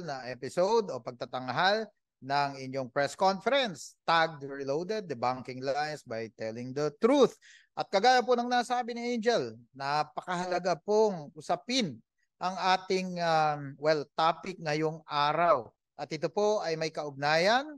na episode o pagtatanghal ng inyong press conference, tagged Reloaded, Debunking Lies by Telling the Truth. At kagaya po ng nasabi ni Angel, napakahalaga pong usapin ang ating topic ngayong araw. At ito po ay may kaugnayan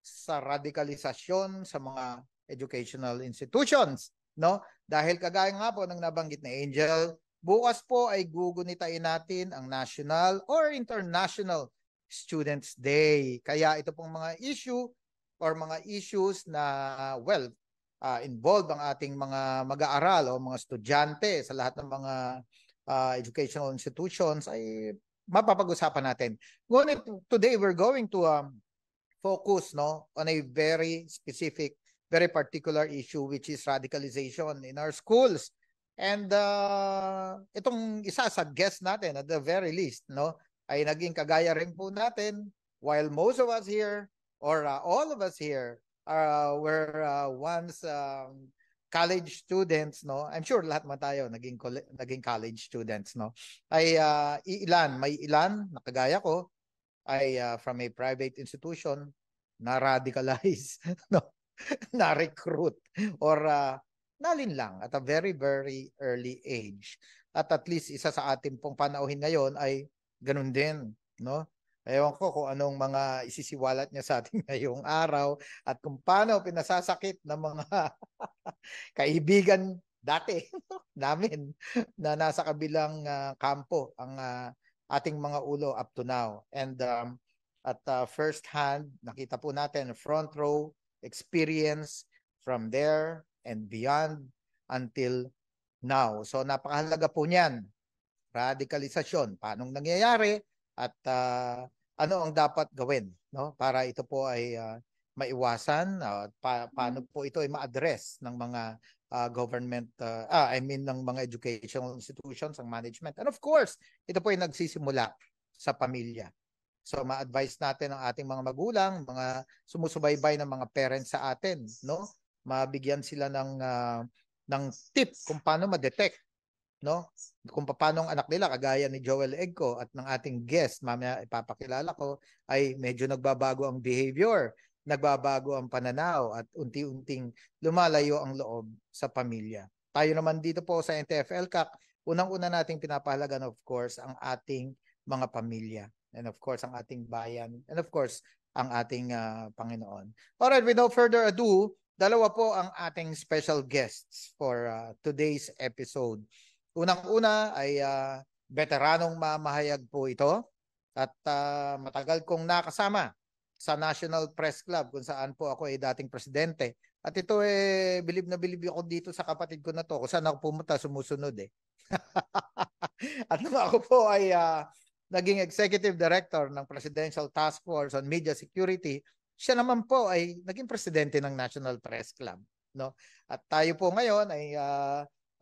sa radikalisasyon sa mga educational institutions, no? Dahil kagaya nga po ng nabanggit ni Angel, bukas po ay gugunitain natin ang National or International Students Day. Kaya ito pong mga issue or mga issues na involved ang ating mga mag-aaral o mga estudyante sa lahat ng mga educational institutions ay mapapag-usapan natin. Ngunit today we're going to focus on a very specific, very particular issue, which is radicalization in our schools. And itong isa sa guest natin at the very least ay naging kagaya rin po natin, while most of us here or all of us here were once college students, I'm sure lahat man tayo naging college students, ay may ilan na kagaya ko ay from a private institution na radicalize, na recruit or nalinlang at a very, very early age. At least isa sa ating pong panauhin ngayon ay ganun din, Ewan ko kung anong mga isisiwalat niya sa ating ngayong araw at kung paano pinasasakit ng mga kaibigan dati namin na nasa kabilang kampo ang ating mga ulo up to now. And at first hand, nakita po natin front row experience from there and beyond until now. So napakahalaga po niyan. Radikalisasyon, paanong nangyayari at ano ang dapat gawin para ito po ay maiwasan, paano po ito ay ma-address ng mga government, ng mga educational institutions, ang management. And of course, ito po ay nagsisimula sa pamilya. So ma-advise natin ang ating mga magulang, mga sumusubaybay ng mga parents sa atin, mabigyan sila ng tip kung paano ma-detect, kung paano ang anak nila, kagaya ni Joel Egco at ng ating guest, mamaya ipapakilala ko, ay medyo nagbabago ang behavior, nagbabago ang pananaw at unti-unting lumalayo ang loob sa pamilya. Tayo naman dito po sa NTF-ELCAC, unang-una nating pinapahalagan of course ang ating mga pamilya and of course ang ating bayan and of course ang ating Panginoon. Alright, with no further ado, dalawa po ang ating special guests for today's episode. Unang-una ay veteranong mamahayag po ito at matagal kong nakasama sa National Press Club kung saan po ako ay dating presidente. At ito bilib na bilib ako dito sa kapatid ko na to. Kung saan ako pumunta, sumusunod At nung ako po ay naging executive director ng Presidential Task Force on Media Security, siya naman po ay naging presidente ng National Press Club. At tayo po ngayon ay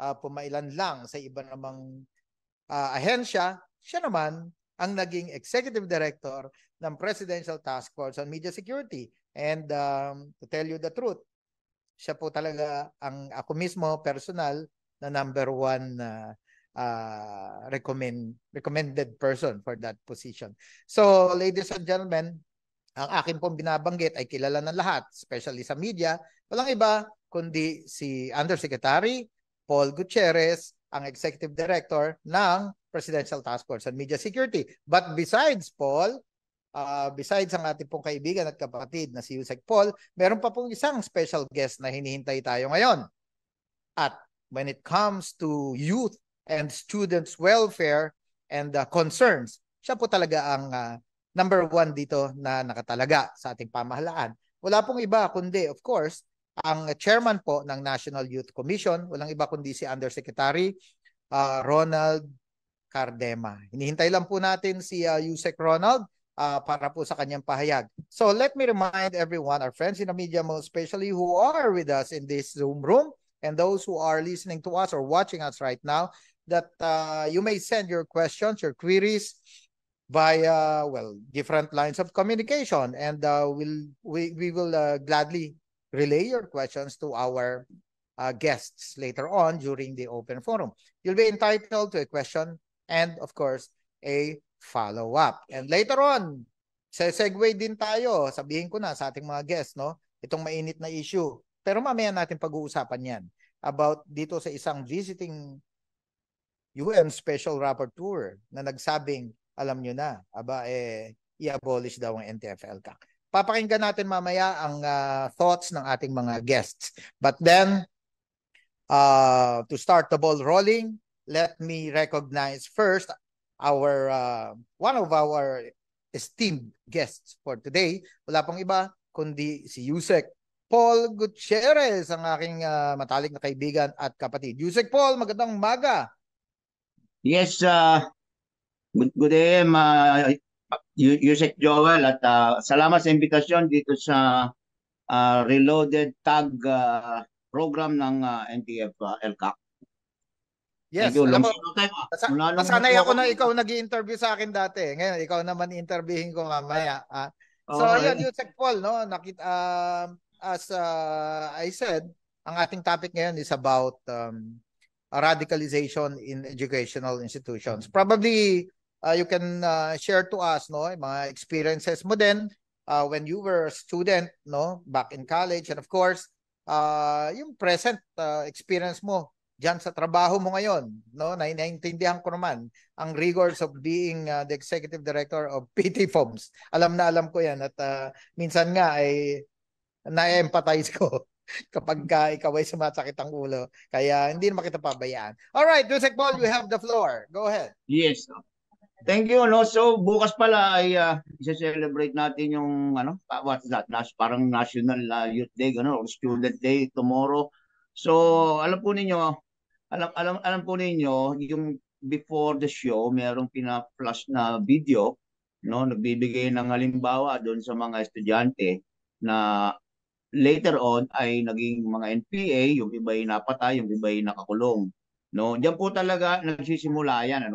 pumailan lang sa iba namang ahensya, siya naman ang naging executive director ng Presidential Task Force on Media Security. And to tell you the truth, siya po talaga ang ako mismo personal na number one recommended person for that position. So ladies and gentlemen, ang akin pong binabanggit ay kilala ng lahat, especially sa media. Walang iba kundi si Undersecretary Paul Gutierrez, ang Executive Director ng Presidential Task Force on Media Security. But besides Paul, besides ang ating pong kaibigan at kapatid na si Yusek Paul, meron pa pong isang special guest na hinihintay tayo ngayon. At when it comes to youth and students' welfare and concerns, siya po talaga ang number one dito na nakatalaga sa ating pamahalaan. Wala pong iba kundi, of course, ang chairman po ng National Youth Commission, walang iba kundi si Undersecretary Ronald Cardema. Hinihintay lang po natin si Yusek Ronald para po sa kanyang pahayag. So let me remind everyone, our friends in the media, most especially who are with us in this Zoom room and those who are listening to us or watching us right now, that you may send your questions, your queries via different lines of communication, and we will gladly relay your questions to our guests later on during the open forum. You'll be entitled to a question and, of course, a follow up. And later on, segue din tayo, sabihin ko na sa ating mga guests, no? Itong mainit na issue. Pero mamaya natin pag-uusapan yan about dito sa isang visiting UN Special Rapporteur na nagsabing, alam nyo na, i-abolish daw ang NTF-ELCAC. Papakinggan natin mamaya ang thoughts ng ating mga guests. But then, to start the ball rolling, let me recognize first our one of our esteemed guests for today. Wala pong iba kundi si Yusek Paul Gutierrez, ang aking matalik na kaibigan at kapatid. Yusek Paul, magandang umaga. Yes, good day, Yusek Joel, at salamat sa imbitasyon dito sa Reloaded Tag program ng NTF-ELCAC. Yes, alam mo, nasanay ako na ikaw nag-i-interview sa akin dati. Ngayon, ikaw naman i-interviewin ko mamaya. So, ayan, Yusek Paul, no? As I said, ang ating topic ngayon is about radicalization in educational institutions. Probably, you can share to us, no, mga experiences mo din when you were a student, no, back in college, and of course, yung present experience mo diyan sa trabaho mo ngayon, no? Naiintindihan ko naman ang rigors of being the executive director of PT Foams. Alam na alam ko 'yan at minsan nga ay na-empathize ko kapag ikaw ay sumasakit ang ulo. Kaya hindi naman kita pabayaan. All right, Yusek Paul, you have the floor. Go ahead. Yes. Thank you, no. So bukas pala ay i-celebrate natin yung what's that? Parang National Youth Day, or Student Day tomorrow. So alam po ninyo, alam po ninyo, yung before the show, merong pina-flash na video, no, nagbibigay ng halimbawa doon sa mga estudyante na later on ay naging mga NPA, yung iba ay napatay, yung iba ay nakakulong. No, diyan po talaga nagsisimula yan,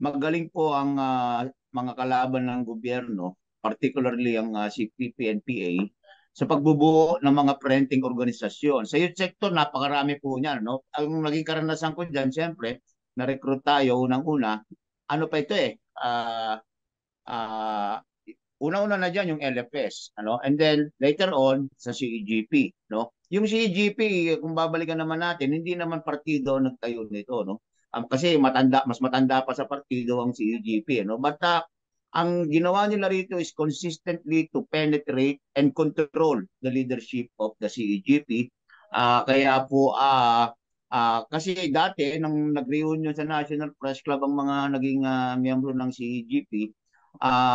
magaling po ang mga kalaban ng gobyerno, particularly ang CPP, NPA, sa pagbubuo ng mga printing organisasyon. Sa youth sector, napakarami po niyan, no? Ang naging karanasan ko diyan, siyempre, na-recruit tayo unang-una. Ano pa ito una-una na diyan yung LFS, and then later on sa CEGP, no? Yung CEGP, kung babalikan naman natin, hindi naman partido nagtayo nito, no? Kasi mas matanda pa sa partido ang CEGP, no? But ang ginawa nila rito is consistently to penetrate and control the leadership of the CEGP. Kaya po, kasi dati, nang nag-reunion sa National Press Club ang mga naging miyembro ng CEGP,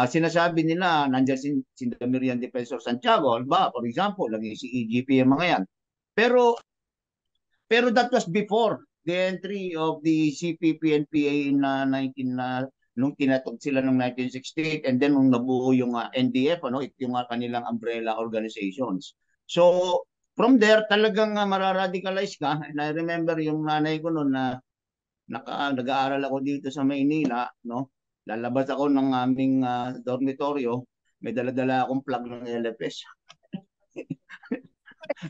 sinasabi nila, nandiyan si Damirian Defensor Santiago, for example, naging CEGP yung mga yan. Pero that was before the entry of the CPP-NPA in nung tinatog sila noong 1968, and then nung nabuo yung NDF, yung kanilang umbrella organizations. So from there, talagang mararadicalize ka. And I remember yung nanay ko noon na nag-aaral ako dito sa Maynila, no? Lalabas ako ng aming dormitoryo, may dala-dala akong plug ng LFS.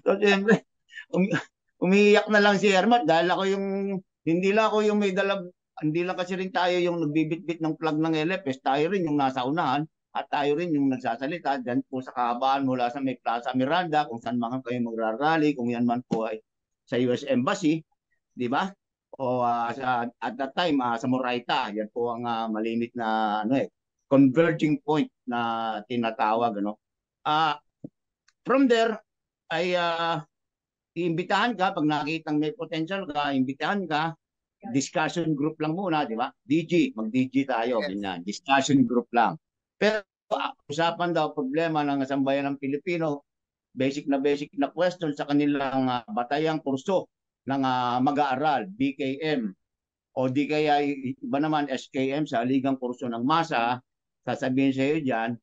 So siyempre, umiiyak na lang si Hermat dahil ako hindi lang ako yung may dala. Hindi lang kasi rin tayo yung nagbibitbit ng plug ng LFS, tayo rin yung nasa unahan at tayo rin yung nagsasalita dyan po sa kahabaan mula sa may Plaza Miranda, kung saan man kayo magrarally, kung yan man po ay sa US Embassy, di ba? O at that time, sa Moraita, yan po ang malimit na converging point na tinatawag. From there, ay iimbitahan ka, pag nakitang may potential ka, iimbitahan ka, discussion group lang muna, di ba? Mag-DG tayo, ganyan. Discussion group lang. Pero usapan daw problema ng sambayan ng Pilipino, basic na question sa kanilang batayang kurso ng mag-aaral, BKM, o di kaya iba naman SKM sa Ligang Kurso ng Masa, sasabihin sa iyo dyan,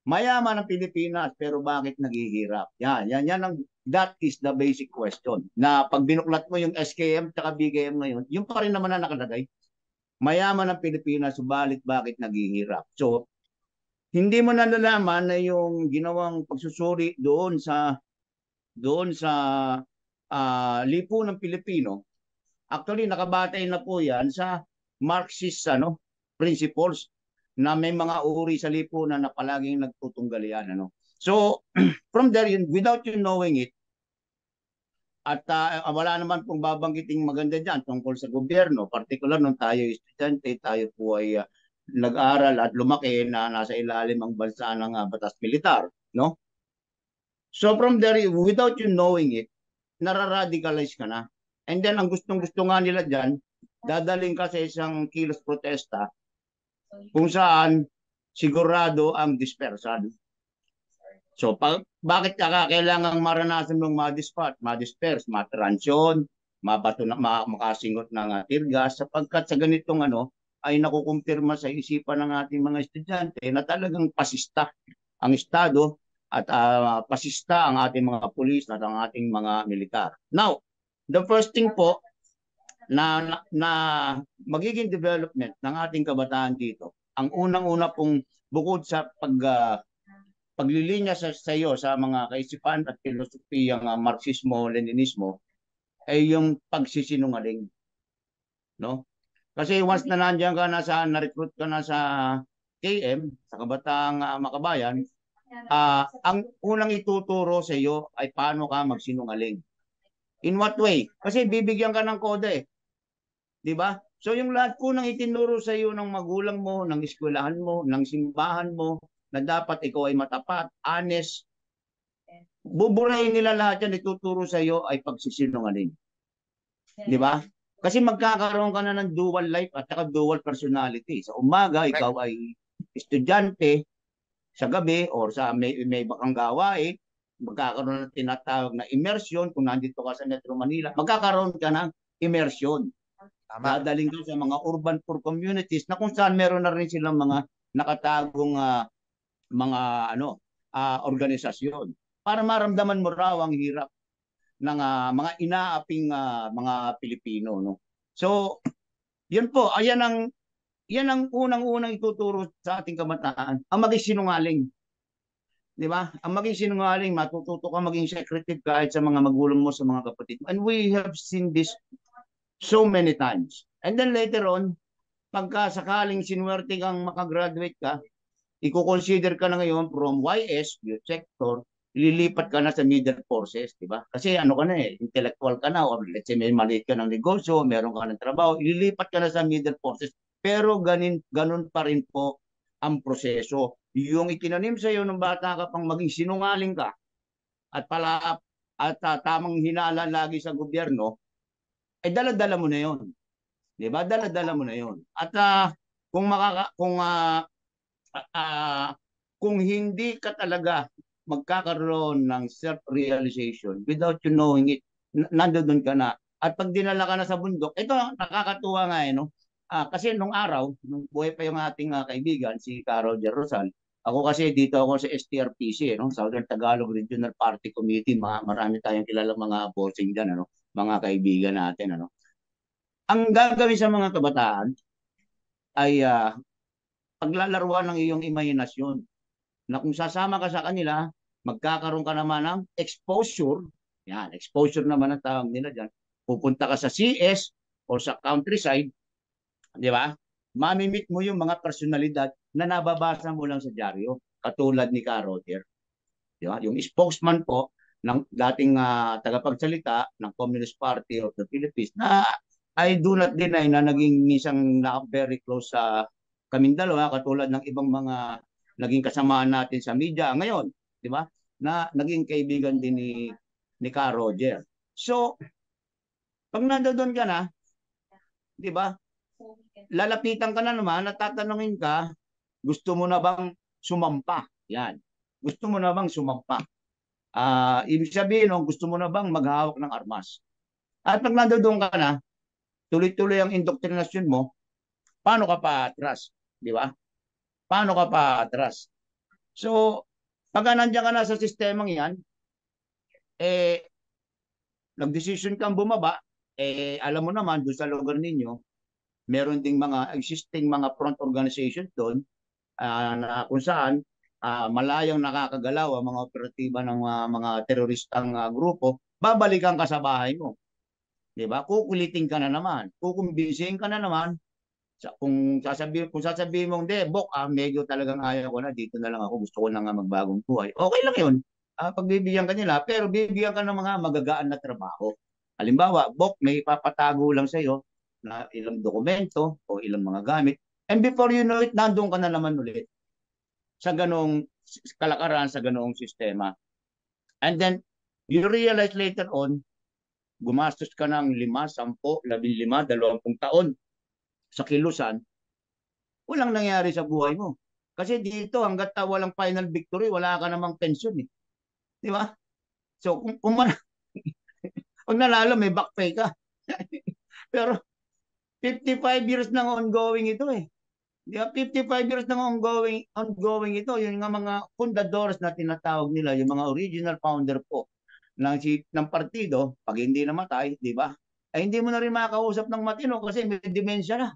mayaman ang Pilipinas pero bakit naghihirap? That is the basic question. Na pag binuklat mo yung SKM at BKM ngayon, yung pa rin naman na nakalagay. Mayaman ang Pilipinas, subalit bakit naghihirap? So, hindi mo nalalaman na yung ginawang pagsusuri doon sa lipunang Pilipino, actually nakabatay na po yan sa Marxist principles na may mga uri sa lipunan na palaging nagtutunggalian. Ano? So, from there, without you knowing it, at wala naman pong babanggiting maganda dyan tungkol sa gobyerno, particular nung tayo estudyante, tayo po ay nag-aral at lumaki na nasa ilalim ang bansa ng batas militar. No? So from there, without you knowing it, nararadicalize ka na. And then ang gustong-gusto nga nila dyan, dadaling ka sa isang kilos protesta kung saan sigurado ang dispersal. So, bakit ka kailangang maranasan ng ma-disperse, matransyon, makasingot ng tear gas, sapagkat sa ganitong ay nakukumpirma sa isipan ng ating mga estudyante na talagang pasista ang Estado at pasista ang ating mga pulis at ang ating mga militar. Now, the first thing po na magiging development ng ating kabataan dito, ang unang-una pong bukod sa paglilinya sa iyo sa mga kaisipan at filosofiyang Marxismo-Leninismo ay yung pagsisinungaling. No? Kasi once na nandiyan ka na-recruit ka na sa KM, sa Kabataang Makabayan, ang unang ituturo sa iyo ay paano ka magsinungaling. In what way? Kasi bibigyan ka ng kode. Di ba? So yung lahat po nang itinuro sa iyo ng magulang mo, ng eskwelahan mo, ng simbahan mo, na dapat ikaw ay matapat, honest, buburahin nila lahat yan, ituturo sa iyo ay pagsisinungaling. Di ba? Kasi magkakaroon ka na ng dual life at saka dual personality. Sa umaga, ikaw ay estudyante, sa gabi or sa may iba kang gawain, magkakaroon ng tinatawag na immersion. Kung nandito ka sa Metro Manila, magkakaroon ka ng immersion. Dadaling ka sa mga urban poor communities na kung saan meron na rin silang mga nakatagong mga organisasyon para maramdaman mo raw ang hirap ng mga inaaping mga Pilipino, no. So, 'yun po, yan ang unang-unang ituturo sa ating kabataan, ang maging sinungaling. 'Di ba? Ang maging sinungaling, matututo ka maging secretive kahit sa mga magulang mo, sa mga kapatid mo. And we have seen this so many times. And then later on, pagka sakaling sinuwerte kang makagraduate ka, i-consider ka na ngayon from YS, youth sector, ililipat ka na sa middle forces, di ba? Kasi ka na intellectual ka na, or let's say may maliit ka ng negosyo, meron ka ng trabaho, ililipat ka na sa middle forces. Pero ganun pa rin po ang proseso. Yung itinanim sa iyo ng bata ka pang maging sinungaling ka at tamang hinala lagi sa gobyerno, ay dala-dala mo na yon. Di ba? Dala-dala mo na yon. At kung hindi ka talaga magkakaroon ng self-realization without you knowing it, nandoon ka na. At pag dinala ka na sa bundok, ito nakakatuwa nga no? Kasi nung araw, nung buhay pa yung ating kaibigan, si Carol de Rosal, ako kasi dito ako sa STRPC, no? Southern Tagalog Regional Party Committee, marami tayong kilala mga bossing dyan, mga kaibigan natin. Ang gagawin sa mga kabataan ay paglalaruan ng iyong imahinasyon na kung sasama ka sa kanila, magkakaroon ka naman ng exposure. Yan, exposure naman ang tawag nila dyan. Pupunta ka sa CS o sa countryside, di ba? Mamimit mo yung mga personalidad na nababasa mo lang sa dyaryo, katulad ni Carotier. Di ba? Yung spokesman po ng dating tagapagsalita ng Communist Party of the Philippines na I do not deny na naging isang very close sa kaming dalawa, katulad ng ibang mga naging kasamaan natin sa media ngayon, di ba? Na naging kaibigan din ni Ka Roger. So, pag nandoon ka na, di ba? Lalapitan ka na naman, natatanungin ka, gusto mo na bang sumampa? Yan. Gusto mo na bang sumampa? Ibig sabihin, gusto mo na bang maghawak ng armas? At pag nandoon ka na, tuloy-tuloy ang indoktrinasyon mo, paano ka pa atras? Di ba? Paano ka pa atras? So, pag nandiyan ka na sa sistemang yan, nag-decision kang bumaba, alam mo naman, doon sa lugar ninyo, meron ding mga existing mga front organizations doon, na kung saan malayang nakakagalaw ang mga operatiba ng mga teroristang grupo, babalikan ka sa bahay mo. Di ba? Kukulitin ka na naman, kukumbinsihin ka na naman Kung sasabihin mong, "Hindi, Bok, medyo talagang ayaw ko na, dito na lang ako, gusto ko na nga magbagong buhay." Okay lang 'yun. Pagbibigyan ka nila, pero bibigyan ka ng mga magagaan na trabaho. Halimbawa, Bok, may ipapatago lang sa iyo na ilang dokumento o ilang mga gamit. And before you know it, nandoon ka na naman ulit sa ganong kalakaran, sa ganong sistema. And then, you realize later on, gumastos ka ng 5, 10, 15, 20 taon sa kilusan, walang nangyari sa buhay mo. Kasi dito, hanggat walang final victory, wala ka namang pensyon eh. Di ba? So, pag nanalo, may back pay ka. Pero 55 years nang ongoing ito eh. Di ba? 55 years nang ongoing ito. Yung mga fundadores na tinatawag nila, yung mga original founder po ng partido, pag hindi namatay, di ba? Ay hindi mo na rin makakausap ng matino kasi may demensya na.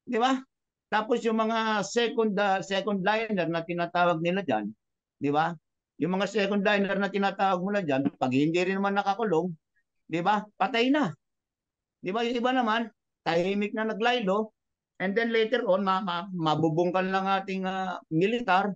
Di ba? Tapos yung mga second liner na tinatawag nila diyan, di ba? Yung mga second liner na tinatawag mo na diyan, pag hindi rin naman nakakulong, di ba? Patay na. Di ba? Yung iba naman, tahimik na naglaylo, and then later on, mabubungkal lang ating militar,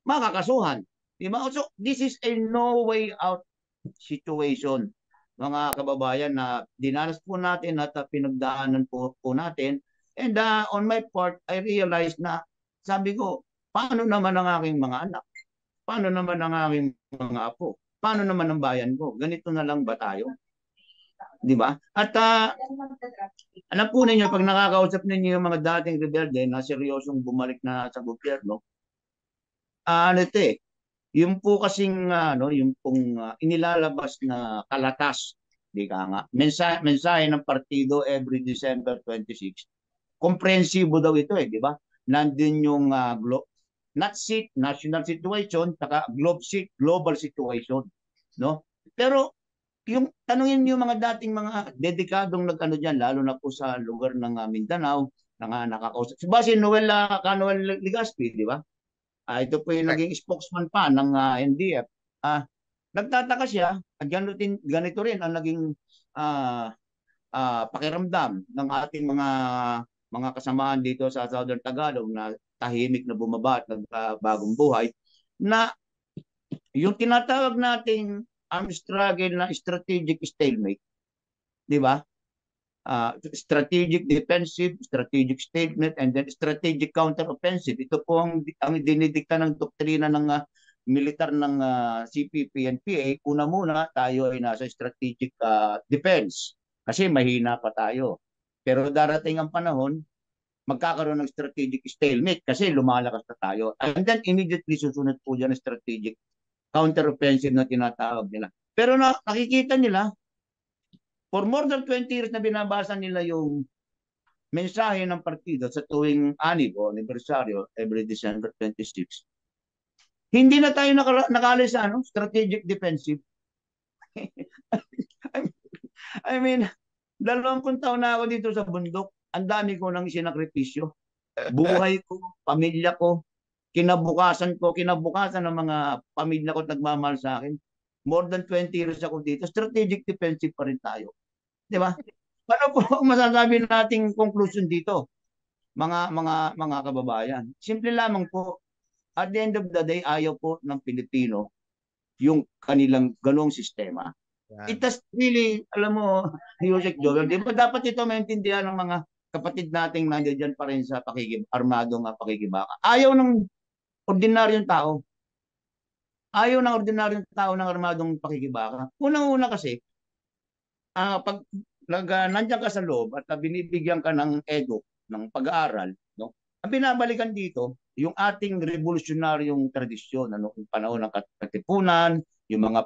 makakasuhan. Di ba? So, this is a no way out situation, mga kababayan, na dinanas po natin at pinagdaanan po natin. And on my part, I realized na, sabi ko, paano naman ang aking mga anak? Paano naman ang aking mga apo? Paano naman ang bayan ko? Ganito na lang ba tayo? Di ba? At alam po ninyo, pag nakakausap ninyo yung mga dating rebelde na seryosong bumalik na sa gobyerno, ano ito eh, yung po kasing yung pong inilalabas na kalatas, di ka nga, mensahe ng partido every December 26, komprehensibo daw ito eh, di ba? Nandun yung national situation, saka global situation, no? Pero yung tanungin niyo mga dating mga dedikadong nag-ano diyan, lalo na po sa lugar ng Mindanao, na nakakausap. Si Basin Noel Canuel Ligaspi, di ba? Ito po yung naging spokesman pa ng NDF. Nagtataka siya, at ganito rin ang naging pakiramdam ng ating mga kasamaan dito sa Southern Tagalog na tahimik na bumaba at nagbagong buhay, na yung tinatawag nating armed struggle na strategic stalemate, di ba? Strategic defensive, strategic statement, and then strategic counteroffensive. Ito po ang dinidikta ng doktrina ng militar ng CPP and PA. Una muna, tayo ay nasa strategic defense kasi mahina pa tayo. Pero darating ang panahon, magkakaroon ng strategic stalemate kasi lumalakas na tayo. And then immediately susunod po dyan ang strategic counteroffensive na tinatawag nila. Pero nakikita nila, for more than 20 years na binabasa nila yung mensahe ng partido sa tuwing annibo, anibersaryo, every December 26, hindi na tayo nakaalis sa strategic defensive. I mean, 20 taon na ako dito sa bundok. Ang dami ko nang sinakripisyo. Buhay ko, pamilya ko, kinabukasan ng mga pamilya ko nagmamahal sa akin. More than 20 years ako dito. Strategic defensive pa rin tayo. Di ba? Ano po ang masasabi nating conclusion dito, mga kababayan? Simple lamang po, at the end of the day, ayaw po ng Pilipino yung kanilang ganong sistema. It has really, alam mo, Yusek Joel, di ba dapat ito maintindihan ng mga kapatid nating nandiyan pa rin sa armadong pakikibaka. Ayaw ng ordinaryong tao. Ayaw ng ordinaryong tao ng armadong pakikibaka. Unang-una kasi, pag nandiyan ka sa loob at binibigyan ka ng edo, ng pag-aaral, no? Ang binabalikan dito, yung ating revolutionaryong tradisyon, yung panahon ng Katipunan, yung mga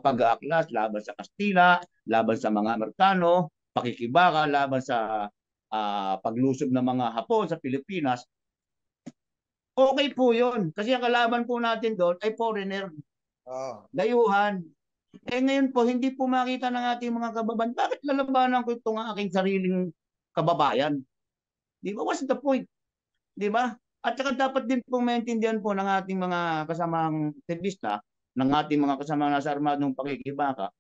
pag-aaklas laban sa Kastila, laban sa mga Amerikano, pakikibaka laban sa paglusob ng mga Hapon sa Pilipinas. Okay po yun. Kasi ang kalaban po natin doon ay foreigner. Dayuhan. Ngayon po, hindi po makita ng ating mga kababayan, bakit lalabanan ko itong aking sariling kababayan? Di ba? What's the point? Di ba? At saka dapat din po maintindihan po ng ating mga kasamang aktivista, ng ating mga kasamang nasa armadong pakikibaka,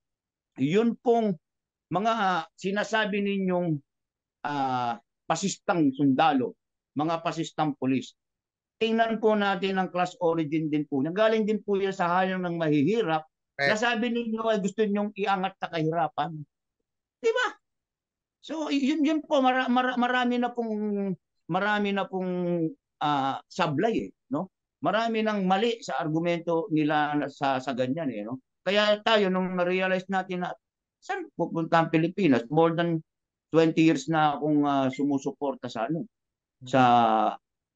yun pong mga sinasabi ninyong pasistang sundalo, mga pasistang pulis. Tingnan po natin ang class origin din po. Nagaling din po yan sa hayang ng mahihirap na Correct. sabi ninyo ay gusto nyong iangat sa kahirapan. Di ba? So yun po marami na pong sablay no? Marami nang mali sa argumento nila sa ganyan no. Kaya tayo nung na-realize natin na saan pupunta ang Pilipinas, more than 20 years na akong sumusuporta sa sa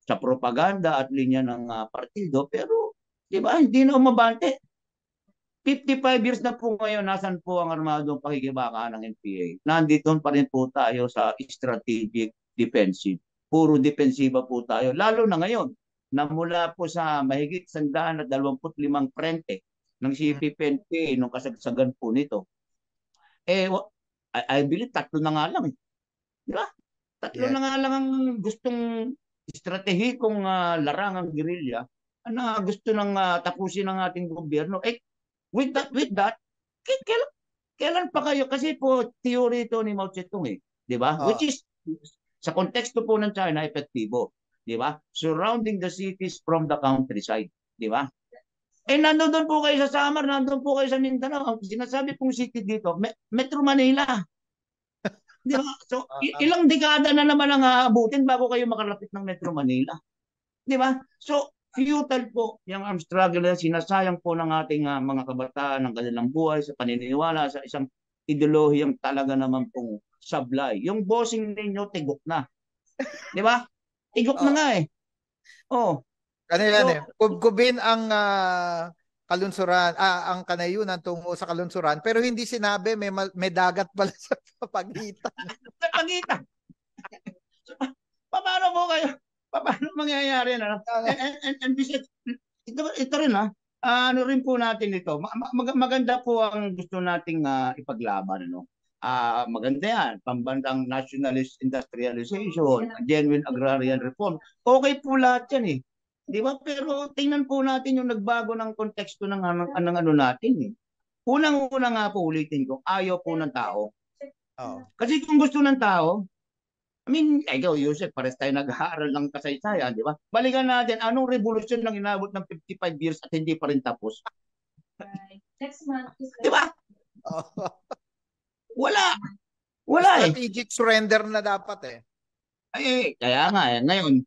sa propaganda at linya ng partido, pero di ba hindi na umabante. 55 years na po ngayon, nasan po ang armadong pakikibaka ng NPA? Nandito pa rin po tayo sa strategic defensive. Puro defensiba po tayo. Lalo na ngayon, na mula po sa mahigit 125 frente ng CPP-NPA nung kasagsagan po nito. I believe tatlo na nga lang. Di ba? Tatlo na nga lang ang gustong estratehikong larangang guerrilla na gusto nang tapusin ng ating gobyerno. With that, kailan pa kayo? Kasi po, theory ito ni Mao Zedong di ba? Which is, sa konteksto po ng China, epektibo. Di ba? Surrounding the cities from the countryside. Di ba? Nandun po kayo sa Samar, nandun po kayo sa Mindanao. Ang sinasabi pong city dito, Metro Manila. Di ba? So, ilang dekada na naman ang aabutin bago kayo makalapit ng Metro Manila. Di ba? So, futile po yung armed struggle na sinasayang po ng ating mga kabataan ng kanilang buhay sa paniniwala sa isang ideolohiyang talaga naman pong sablay. Yung bossing ninyo, tigok na. Di ba? Tigok na nga Ano yan Kubkubin ang kalunsuran, ang kanayunan tungo sa kalunsuran, pero hindi sinabi may dagat pala sa pagitan. Sa pagitan. Paano po kayo? Paano mangyayari na? And ito rin ano rin po natin ito. Maganda po ang gusto nating ipaglaban maganda yan, pambandang nationalist industrialization, genuine agrarian reform. Okay po lahat yan Di ba? Pero tingnan po natin yung nagbago ng konteksto ng ano natin Unang-una nga po ulitin ko, ayaw po ng tao. Kasi kung gusto ng tao, I mean, ikaw, Yusek, pares tayo nag-aaral ng kasaysayan, di ba? Balikan natin, anong revolusyon lang inabot ng 55 years at hindi pa rin tapos? Next month. Di ba? Wala. Strategic surrender na dapat Kaya nga ngayon,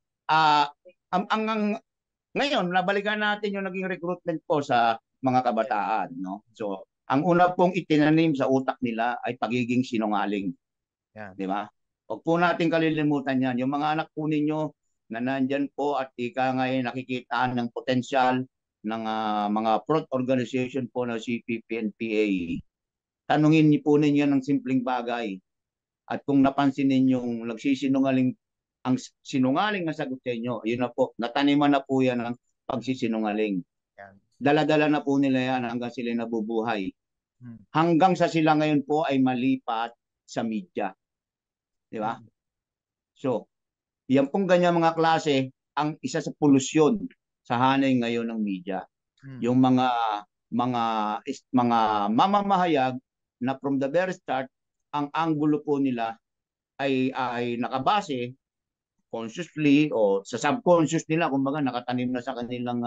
ngayon, nabalikan natin yung naging recruitment po sa mga kabataan, no? So, ang una pong itinanim sa utak nila ay pagiging sinungaling. Di ba? Huwag po natin kalilimutan yan. Yung mga anak po ninyo na nandyan po at ika ngayon nakikita ng potensyal ng mga front organization po na CPP-NPA. Tanungin niyo po ninyo ng simpleng bagay. At kung napansin ninyong nagsisinungaling, ang sinungaling na sagot sa inyo, yun na po, nataniman na po yan ng pagsisinungaling. Dala-dala na po nila yan hanggang sila nabubuhay. Hanggang sa sila ngayon po ay malipat sa media. Di ba? So, yan pong ganyan mga klase ang isa sa polusyon sa hanay ngayon ng media. Yung mga mamamahayag na from the very start, ang anggulo po nila ay nakabase consciously o sa subconscious nila, kumbaga nakatanim na sa kanilang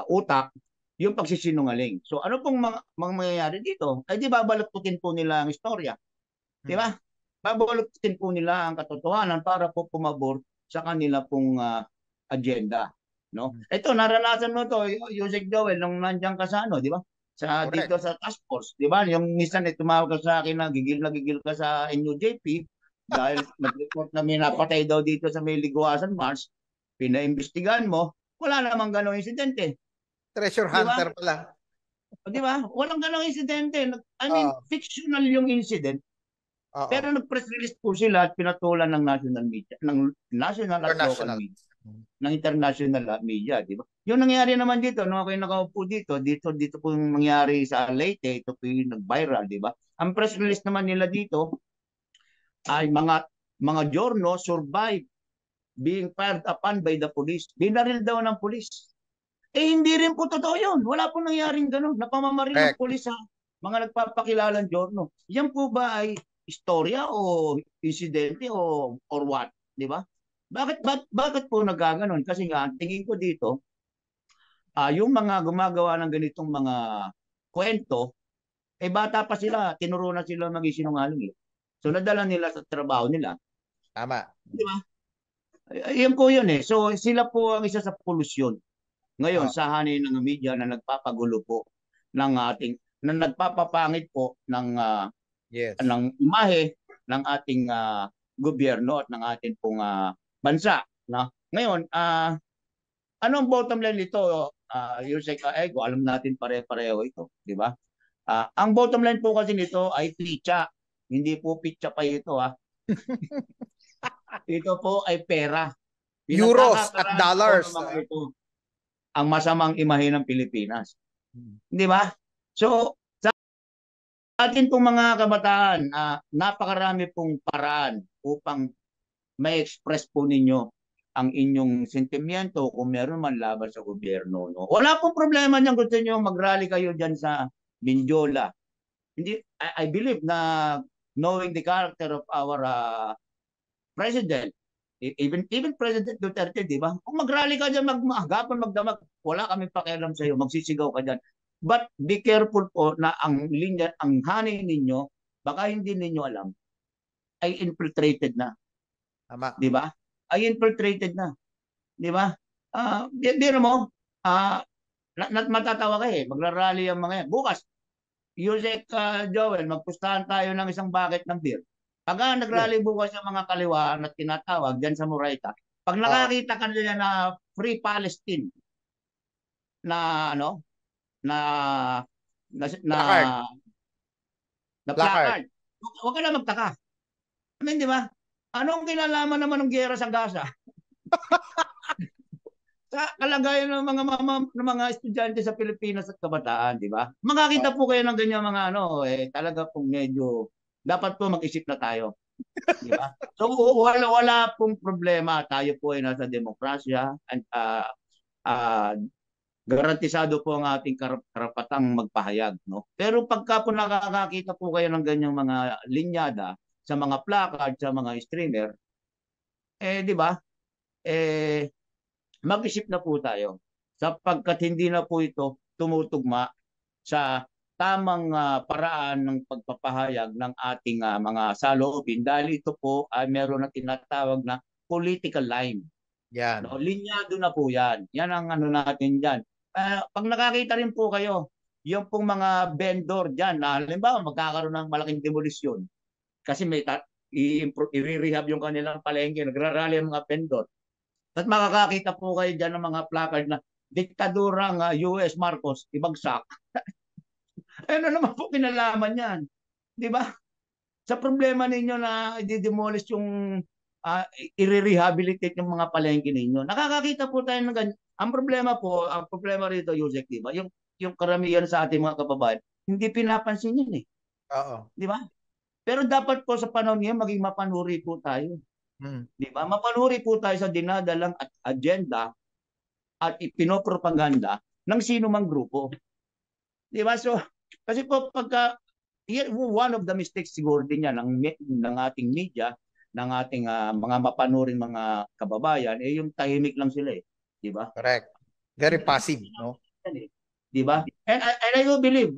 utak yung pagsisinungaling. So ano pong mga mangyayari dito? Ay di babaluktutin po nila ang istorya. Di ba? Babaluktutin po nila ang katotohanan para po pumabor sa kanila pong agenda. No? Ito, naranasan mo to, Yusek Joel, nung nandiyan ka sa di ba? Dito sa task force, di ba? Yung minsan tumawag ka sa akin na gigil ka sa NUJP dahil nag-report na may napatay daw dito sa may Liguasan Mars, pinaimbestigahan mo, wala namang ganong insidente. Treasure hunter pala. Di ba? Walang ganong insidente. I mean, fictional yung incident. Pero nag-press release po sila at pinatulan ng national media, ng national at local media, ng international media, di ba? Yung nangyari naman dito, nung ako yung nakaupo dito po yung nangyari sa Leyte, ito po yung nag-viral, di ba? Ang press release naman nila dito ay mga giorno survive being fired upon by the police. Binaril daw ng police. Hindi rin po totoo yun. Wala pong nangyaring ganun. Napamamaril ng police sa mga nagpapakilalang giorno. Yan po ba ay istorya o insidente or what, di ba? Bakit po nagaganon? Kasi nga, tingin ko dito, yung mga gumagawa ng ganitong mga kwento, bata pa sila, tinuruan sila maging sinungaling. So nadala nila sa trabaho nila. Tama. Di ba? Yan po yun eh. So sila po ang isa sa polusyon. Ngayon, Oh, sa hanin ng media na nagpapagulo po ng ating, na nagpapapangit po yes. ng imahe ng ating gobyerno at ng ating pong bansa. No? Ngayon, anong bottom line nito? Yusek Ego, alam natin pare-pareho ito, di ba? Ang bottom line po kasi nito ay pitsa. Hindi po pitsa pa ito Ito po ay pera. Euros at Pinagkakakitaan po ng dollars. mga ito ang masamang imahe ng Pilipinas. Di ba? So, sa atin pong mga kabataan, napakarami pong paraan upang ma-express po ninyo ang inyong sentimiento kung meron man laban sa gobyerno. No? Wala pong problema niyan kung gusto nyo mag-rally kayo dyan sa Mindiola. Hindi, I believe na knowing the character of our president, even President Duterte, di ba? Kung mag-rally ka dyan, magmahagapan, magdamag, wala kami pakialam sa iyo, magsisigaw ka dyan. But be careful po na ang linya, ang hanin ninyo, baka hindi ninyo alam, ay infiltrated na. Tama. Di ba? Ay infiltrated na. Di ba? Biro mo, matatawa ka magra-rally ang mga yan. Bukas, Yusek Joel, magpustahan tayo ng isang bucket ng beer. Pag nagrally bukas yung mga kaliwa na tinatawag dyan sa Moraita, pag nakakita ka nila na Free Palestine na ano na Placard. na placard, huwag ka na magtaka. I mean, di ba? Anong kinalaman naman ng giyera sa Gaza? Sa kalagayan ng mga estudyante sa Pilipinas at kabataan, di ba? Makakita po kayo ng ganyan mga talaga pong medyo dapat po mag-isip na tayo. Di ba? So wala pong problema. Tayo po ay nasa demokrasya and garantisado po ang ating karapatang magpahayag, no? Pero pagka po nakakakita po kayo ng ganyang mga linyada sa mga placard, sa mga streamer, di ba? Mag-isip na po tayo sapagkat hindi na po ito tumutugma sa tamang paraan ng pagpapahayag ng ating mga saloobin dahil ito po ay meron na tinatawag na political line. Yan. No? Linyado na po yan. Yan ang natin dyan. Pag nakakita rin po kayo, yung pong mga vendor dyan, halimbawa magkakaroon ng malaking demolisyon kasi may i-rehab yung kanilang palengke, nagrarally ang mga vendor. At makakakita po kayo dyan ng mga placard na diktadurang US Marcos, ibagsak. Ano naman po kinalaman yan? Di ba? Sa problema ninyo na i-demolish yung i-rehabilitate yung mga palengke ninyo. Nakakakita po tayo ng ganyan. Ang problema rito, Yusek, di ba? Yung karamihan sa ating mga kababayan, hindi pinapansin yun Oo. Di ba? Pero dapat po sa panahon ngayon, maging mapanuri po tayo. Di ba? Mapanuri po tayo sa dinadalang agenda at ipinopropaganda ng sino mang grupo. Di ba? So, kasi po pagka one of the mistakes siguro din yan ng ating media, ng ating mga mapanuring mga kababayan, yung tahimik lang sila Di ba? Correct. Very passive, no? Di ba? And I do believe,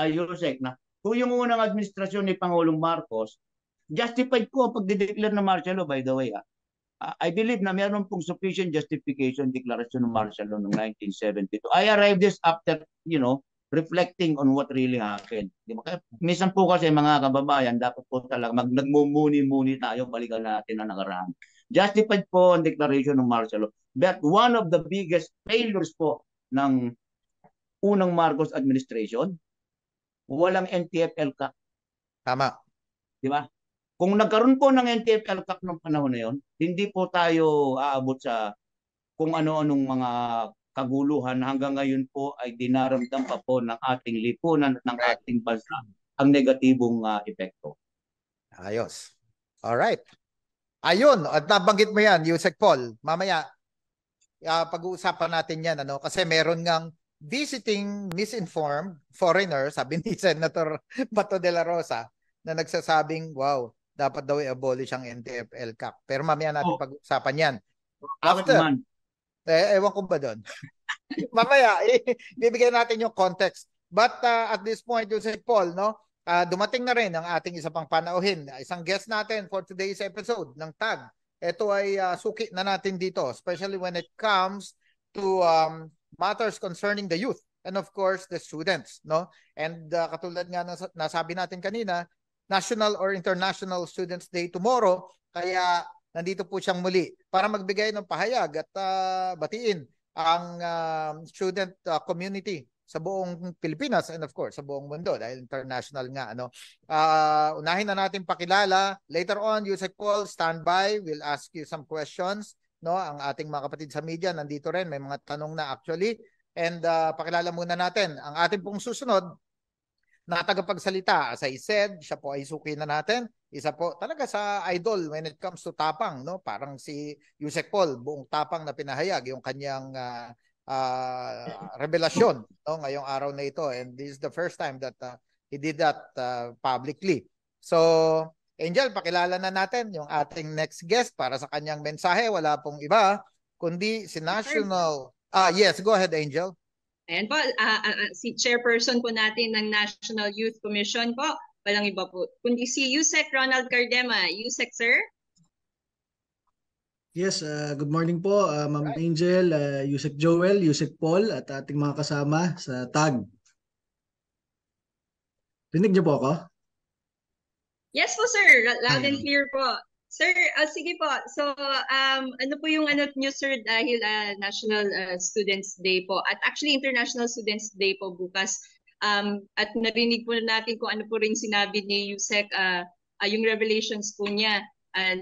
Yusek, na kung yung unang administrasyon ni Pangulong Marcos, justified po ang pagdideclare ng martial law, by the way. I believe na meron pong sufficient justification declaration ng martial law noong 1972. I arrived this after, reflecting on what really happened. Di ba? Minsan po kasi mga kababayan, dapat po talaga nagmumuni-muni tayo, balikan natin ang nakaraan. Justified po ang declaration ng martial law. But one of the biggest failures po ng unang Marcos administration, walang NTF-ELCAC. Tama. Di ba? Kung nagkaroon po ng NTF-ELCAC noong panahon na yon, hindi po tayo aabot sa kung ano-anong mga kaguluhan hanggang ngayon po ay dinaramdam pa po ng ating lipunan at ng ating bansa ang negatibong epekto. Ayos. Alright. Ayun, at nabanggit mo yan, Yusek Paul. Mamaya, pag-uusapan natin yan, kasi meron ngang visiting misinformed foreigner, sabi ni Senator Bato de la Rosa, na nagsasabing, wow, dapat daw i-abolish ang NTF-El CAC. Pero mamaya natin pag-usapan yan. Bakit After, naman? ewan ko ba doon? Mamaya, bibigyan natin yung context. But at this point, Jose Paul, no, dumating na rin ang ating isa pang panauhin. Isang guest natin for today's episode ng TAG. Ito ay suki na natin dito, especially when it comes to matters concerning the youth and of course the students, no? And katulad nga nasabi natin kanina, National or International Students Day tomorrow, kaya nandito po siyang muli para magbigay ng pahayag at batiin ang student community sa buong Pilipinas and of course sa buong mundo dahil international nga, ano. Unahin na natin pakilala. Later on, Yusek Paul, stand by. We'll ask you some questions, no? Ang ating mga kapatid sa media nandito rin, may mga tanong na actually. And pakilala muna natin ang ating pong susunod na tagapagsalita. As I said, siya po ay suki na natin. Isa po talaga sa idol when it comes to tapang, no? Parang si Yusek Paul, buong tapang na pinahayag yung kanyang revelasyon, no, ngayong araw na ito, and this is the first time that he did that publicly. So Angel, pakilala na natin yung ating next guest para sa kanyang mensahe. Wala pong iba kundi si National yes, go ahead Angel. Ayan po, si chairperson po natin ng National Youth Commission po, walang iba po kundi si Yusek Ronald Cardema. Yusek, sir. Yes, good morning po, Ma'am Angel, Yusek Joel, Yusek Paul, at ating mga kasama sa TAG. Rinig niyo po ako? Yes po, sir. Loud and clear po. Sir, sige po. So, ano po yung ano niyo, sir, dahil National Students Day po, at actually International Students Day po bukas. At narinig po natin kung ano po rin sinabi ni Yusek, yung revelations po niya,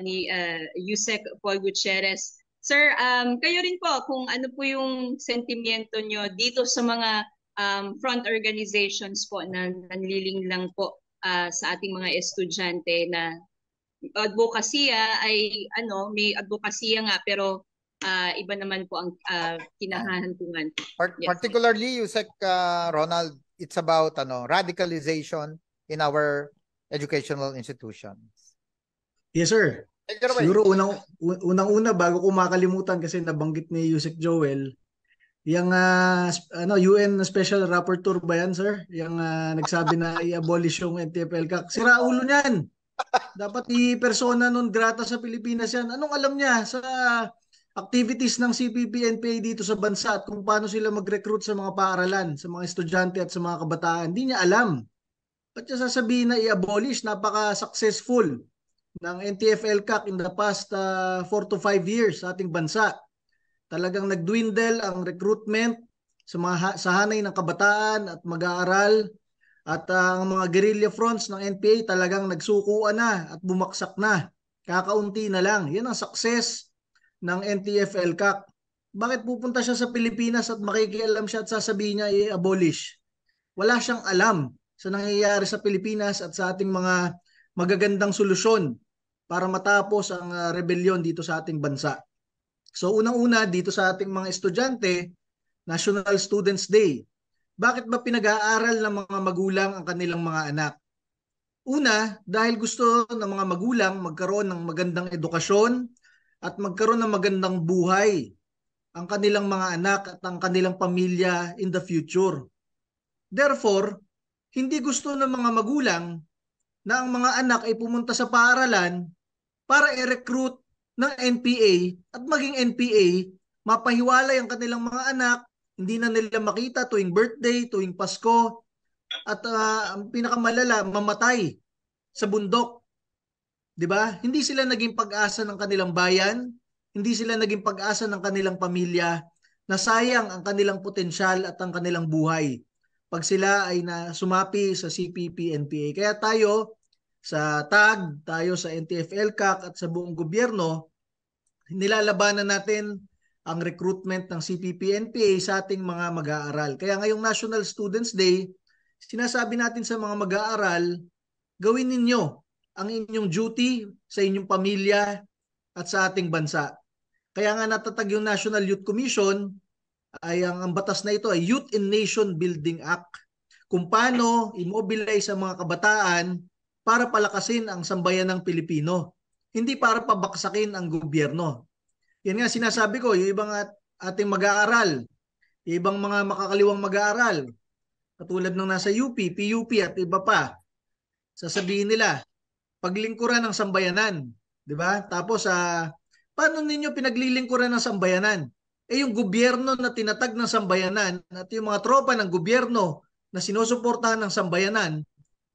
ni Yusek Paul Gutierrez. Sir, kayo rin po kung ano po yung sentimiento nyo dito sa mga front organizations po na nanliling lang po sa ating mga estudyante na advokasya ay ano, may advokasya nga pero iba naman po ang kinahahantungan. Particularly Yusek Ronald, it's about radicalization in our educational institutions. Yes, sir. Siguro unang-una bago ko makalimutan kasi nabanggit ni Yusek Joel, yung UN Special Rapporteur ba yan, sir? Yung nagsabi na i-abolish yung NTF-El CAC. Sira ulo niyan. Dapat i-persona non grata sa Pilipinas yan. Anong alam niya sa activities ng CPP-NPA dito sa bansa at kung paano sila mag-recruit sa mga paaralan, sa mga estudyante at sa mga kabataan? Hindi niya alam. Ba't niya sasabihin na i-abolish? Napaka-successful ng NTF-El CAC in the past 4 to 5 years sa ating bansa. Talagang nagdwindle ang recruitment sa hanay ng kabataan at mag-aaral, at ang mga guerrilla fronts ng NPA talagang nagsukuan na at bumaksak na. Kakaunti na lang. Yan ang success ng NTF-El CAC. Bakit pupunta siya sa Pilipinas at makikialam siya at sasabihin niya i-abolish? Wala siyang alam sa nangyayari sa Pilipinas at sa ating mga magagandang solusyon para matapos ang rebellion dito sa ating bansa. So unang-una dito sa ating mga estudyante, National Students Day. Bakit ba pinag-aaral ng mga magulang ang kanilang mga anak? Una, dahil gusto ng mga magulang magkaroon ng magandang edukasyon at magkaroon ng magandang buhay ang kanilang mga anak at ang kanilang pamilya in the future. Therefore, hindi gusto ng mga magulang na ang mga anak ay pumunta sa paaralan para i-recruit ng NPA at maging NPA, mapahiwalay ang kanilang mga anak, hindi na nila makita tuwing birthday, tuwing Pasko, at ang pinakamalala, mamatay sa bundok. 'Di ba? Hindi sila naging pag-asa ng kanilang bayan, hindi sila naging pag-asa ng kanilang pamilya, na sayang ang kanilang potensyal at ang kanilang buhay pag sila ay sumapi sa CPP-NPA. Kaya tayo sa TAG, tayo sa NTF-El CAC at sa buong gobyerno, nilalabanan natin ang recruitment ng CPP-NPA sa ating mga mag-aaral. Kaya ngayong National Students Day, sinasabi natin sa mga mag-aaral, gawin ninyo ang inyong duty sa inyong pamilya at sa ating bansa. Kaya nga natatag yung National Youth Commission, ay ang batas na ito ay Youth in Nation Building Act. Kung paano immobilize ang mga kabataan para palakasin ang sambayanang Pilipino, hindi para pabaksakin ang gobyerno. Yan nga sinasabi ko, yung ibang ating mag-aaral, yung ibang mga makakaliwang mag-aaral, katulad ng nasa UP, PUP at iba pa, sasabihin nila, paglingkuran ng sambayanan, di ba? Tapos paano ninyo pinaglilingkuran ng sambayanan? Yung gobyerno na tinatag ng sambayanan at yung mga tropa ng gobyerno na sinusuportahan ng sambayanan,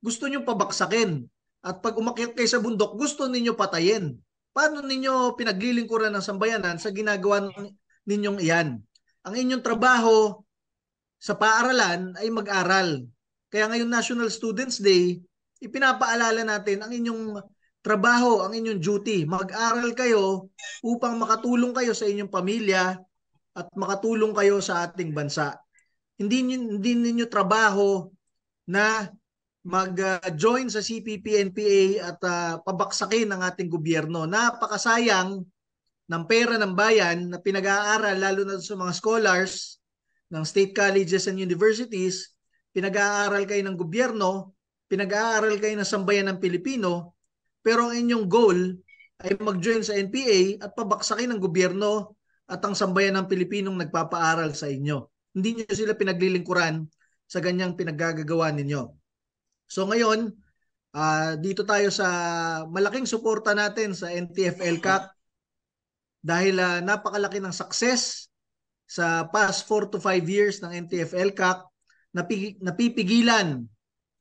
gusto nyo pabaksakin. At pag umakyat kayo sa bundok, gusto ninyo patayin. Paano ninyo pinaglilingkuran ng sambayanan sa ginagawa ninyong iyan? Ang inyong trabaho sa paaralan ay mag-aral. Kaya ngayon National Students Day, ipinapaalala natin ang inyong trabaho, ang inyong duty. Mag-aral kayo upang makatulong kayo sa inyong pamilya at makatulong kayo sa ating bansa. Hindi ninyo trabaho na mag-join sa CPP-NPA at pabaksakin ang ating gobyerno. Napakasayang ng pera ng bayan na pinag-aaral, lalo na sa mga scholars ng state colleges and universities. Pinag-aaral kayo ng gobyerno, pinag-aaral kayo ng sambayan ng Pilipino, pero ang inyong goal ay mag-join sa NPA at pabaksakin ng gobyerno at ang sambayan ng Pilipinong nagpapaaral sa inyo. Hindi nyo sila pinaglilingkuran sa ganyang pinaggagawa ninyo. So ngayon, dito tayo sa malaking suporta natin sa NTF-ELCAC dahil napakalaki ng success sa past 4 to 5 years ng NTF-ELCAC, napipigilan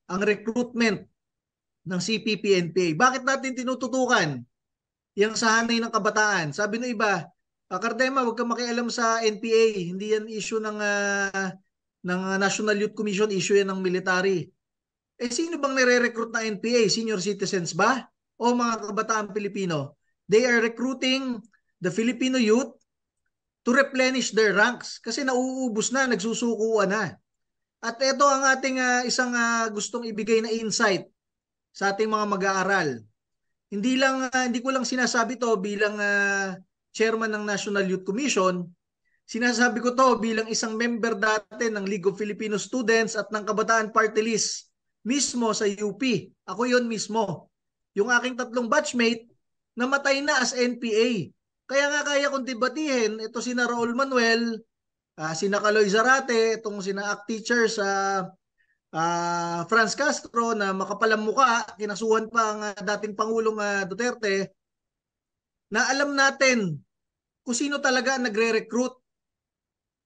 ang recruitment ng CPP-NPA. Bakit natin tinututukan yung sa hanay ng kabataan? Sabi ng iba, Cardema, huwag kang makialam sa NPA. Hindi yan issue ng National Youth Commission, issue yan ng military. Sino bang nire-recruit ng NPA? Senior citizens ba? O mga kabataan Pilipino? They are recruiting the Filipino youth to replenish their ranks kasi nauubos na, nagsusukuan na. At ito ang ating isang gustong ibigay na insight sa ating mga mag-aaral. Hindi ko lang sinasabi to bilang chairman ng National Youth Commission. Sinasabi ko to bilang isang member dati ng League of Filipino Students at ng Kabataan Party List mismo sa UP. Ako yon mismo. Yung aking 3 batchmate namatay na as NPA. Kaya nga kaya kong debatihin, ito sina Raul Manuel, sina Kaloy Zarate, itong sina ACT teacher sa Franz Castro na makapalang muka, kinasuhan pa ang dating Pangulong Duterte, na alam natin kung sino talaga nagre-recruit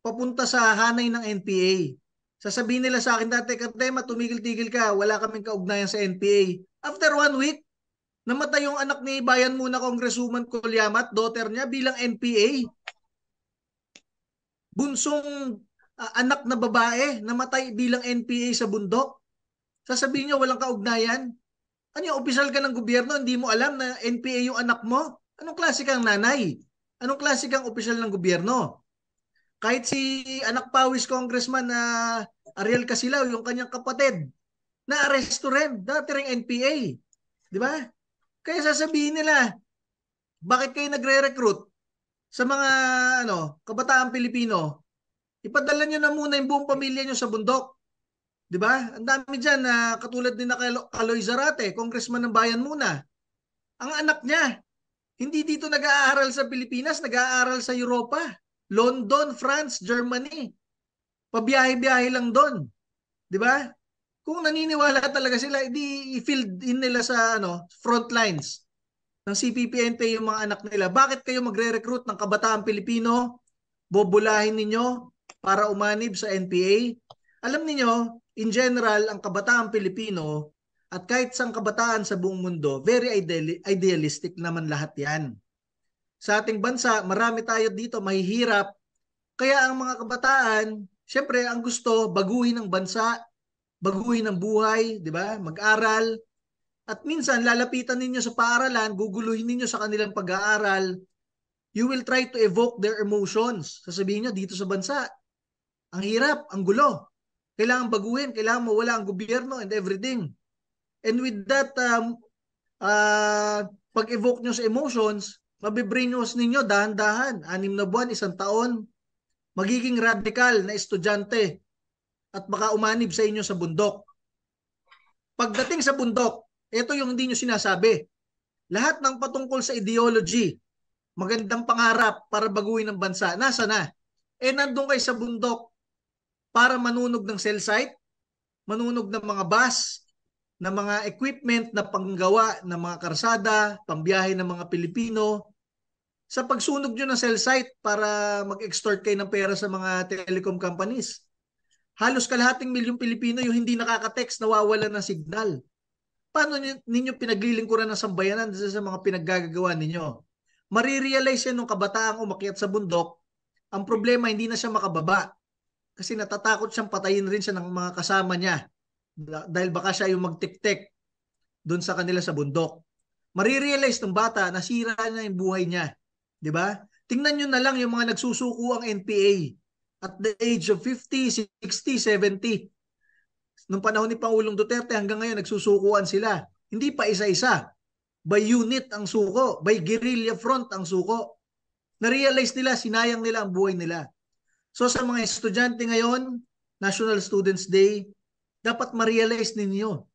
papunta sa hanay ng NPA. Sasabihin nila sa akin dati, Cardema, tumigil-tigil ka, wala kaming kaugnayan sa NPA. After 1 week, namatay yung anak ni Bayan Muna Congresswoman Colyamat, daughter niya, bilang NPA. Bunsong anak na babae, namatay bilang NPA sa bundok. Sasabihin niyo, walang kaugnayan. Ano yung opisyal ka ng gobyerno, hindi mo alam na NPA yung anak mo? Anong klase kang nanay? Anong klase kang opisyal ng gobyerno? Kahit si anak pawis congressman na Ariel Casilaw, yung kanyang kapatid, na-aresto rin, dati ring NPA. Di ba? Kaya sasabihin nila, bakit kayo nagre-recruit sa mga kabataan Pilipino? Ipadala nyo na muna yung buong pamilya nyo sa bundok. Di ba? Ang dami dyan na katulad din na Kaloy Zarate, congressman ng Bayan Muna. Ang anak niya, hindi dito nag-aaral sa Pilipinas, nag-aaral sa Europa. London, France, Germany. Pabiyahe-biyahe lang doon. 'Di ba? Kung naniniwala talaga sila, i-field in nila sa front lines ng CPP-NPA yung mga anak nila. Bakit kayo magre-recruit ng kabataan Pilipino? Bobulahin ninyo para umanib sa NPA? Alam niyo, in general, ang kabataan Pilipino at kahit sang kabataan sa buong mundo, very idealistic naman lahat 'yan. Sa ating bansa, marami tayo dito mahihirap. Kaya ang mga kabataan, syempre ang gusto, baguhin ang bansa, baguhin ang buhay, di ba? Mag-aral. At minsan, lalapitan ninyo sa paaralan, guguluhin ninyo sa kanilang pag-aaral. You will try to evoke their emotions. Sasabihin nyo, dito sa bansa, ang hirap, ang gulo. Kailangan baguhin, kailangan mawala ang gobyerno and everything. And with that, pag-evoke nyo sa emotions, mabibrainwash ninyo dahan-dahan, 6 na buwan, 1 taon, magiging radikal na estudyante at baka umanib sa inyo sa bundok. Pagdating sa bundok, Ito yung hindi nyo sinasabi. Lahat ng patungkol sa ideology, magandang pangarap para baguhin ang bansa, nasa na? Nandun kayo sa bundok para manunog ng cell site, manunog ng mga bus, ng mga equipment na panggawa ng mga karsada, pambiyahe ng mga Pilipino, sa pagsunog nyo ng cell site para mag-extort kayo ng pera sa mga telecom companies. Halos kalahating milyong Pilipino yung hindi nakaka-text, nawawala ng signal. Paano ninyo pinaglilingkuran ng sambayanan sa mga pinaggagawa ninyo? Marirealize yan nung kabataang umakyat sa bundok, ang problema hindi na siya makababa kasi natatakot siyang patayin rin siya ng mga kasama niya dahil baka siya yung magtik-tik doon sa kanila sa bundok. Marirealize ng bata na sira na yung buhay niya. Di ba? Tingnan nyo na lang yung mga nagsusuko ang NPA at the age of 50, 60, 70. Nung panahon ni Pangulong Duterte hanggang ngayon nagsusukuan sila. Hindi pa isa-isa. By unit ang suko. By guerrilla front ang suko. Na-realize nila, sinayang nila ang buhay nila. So sa mga estudyante ngayon, National Students Day, dapat ma-realize ninyo.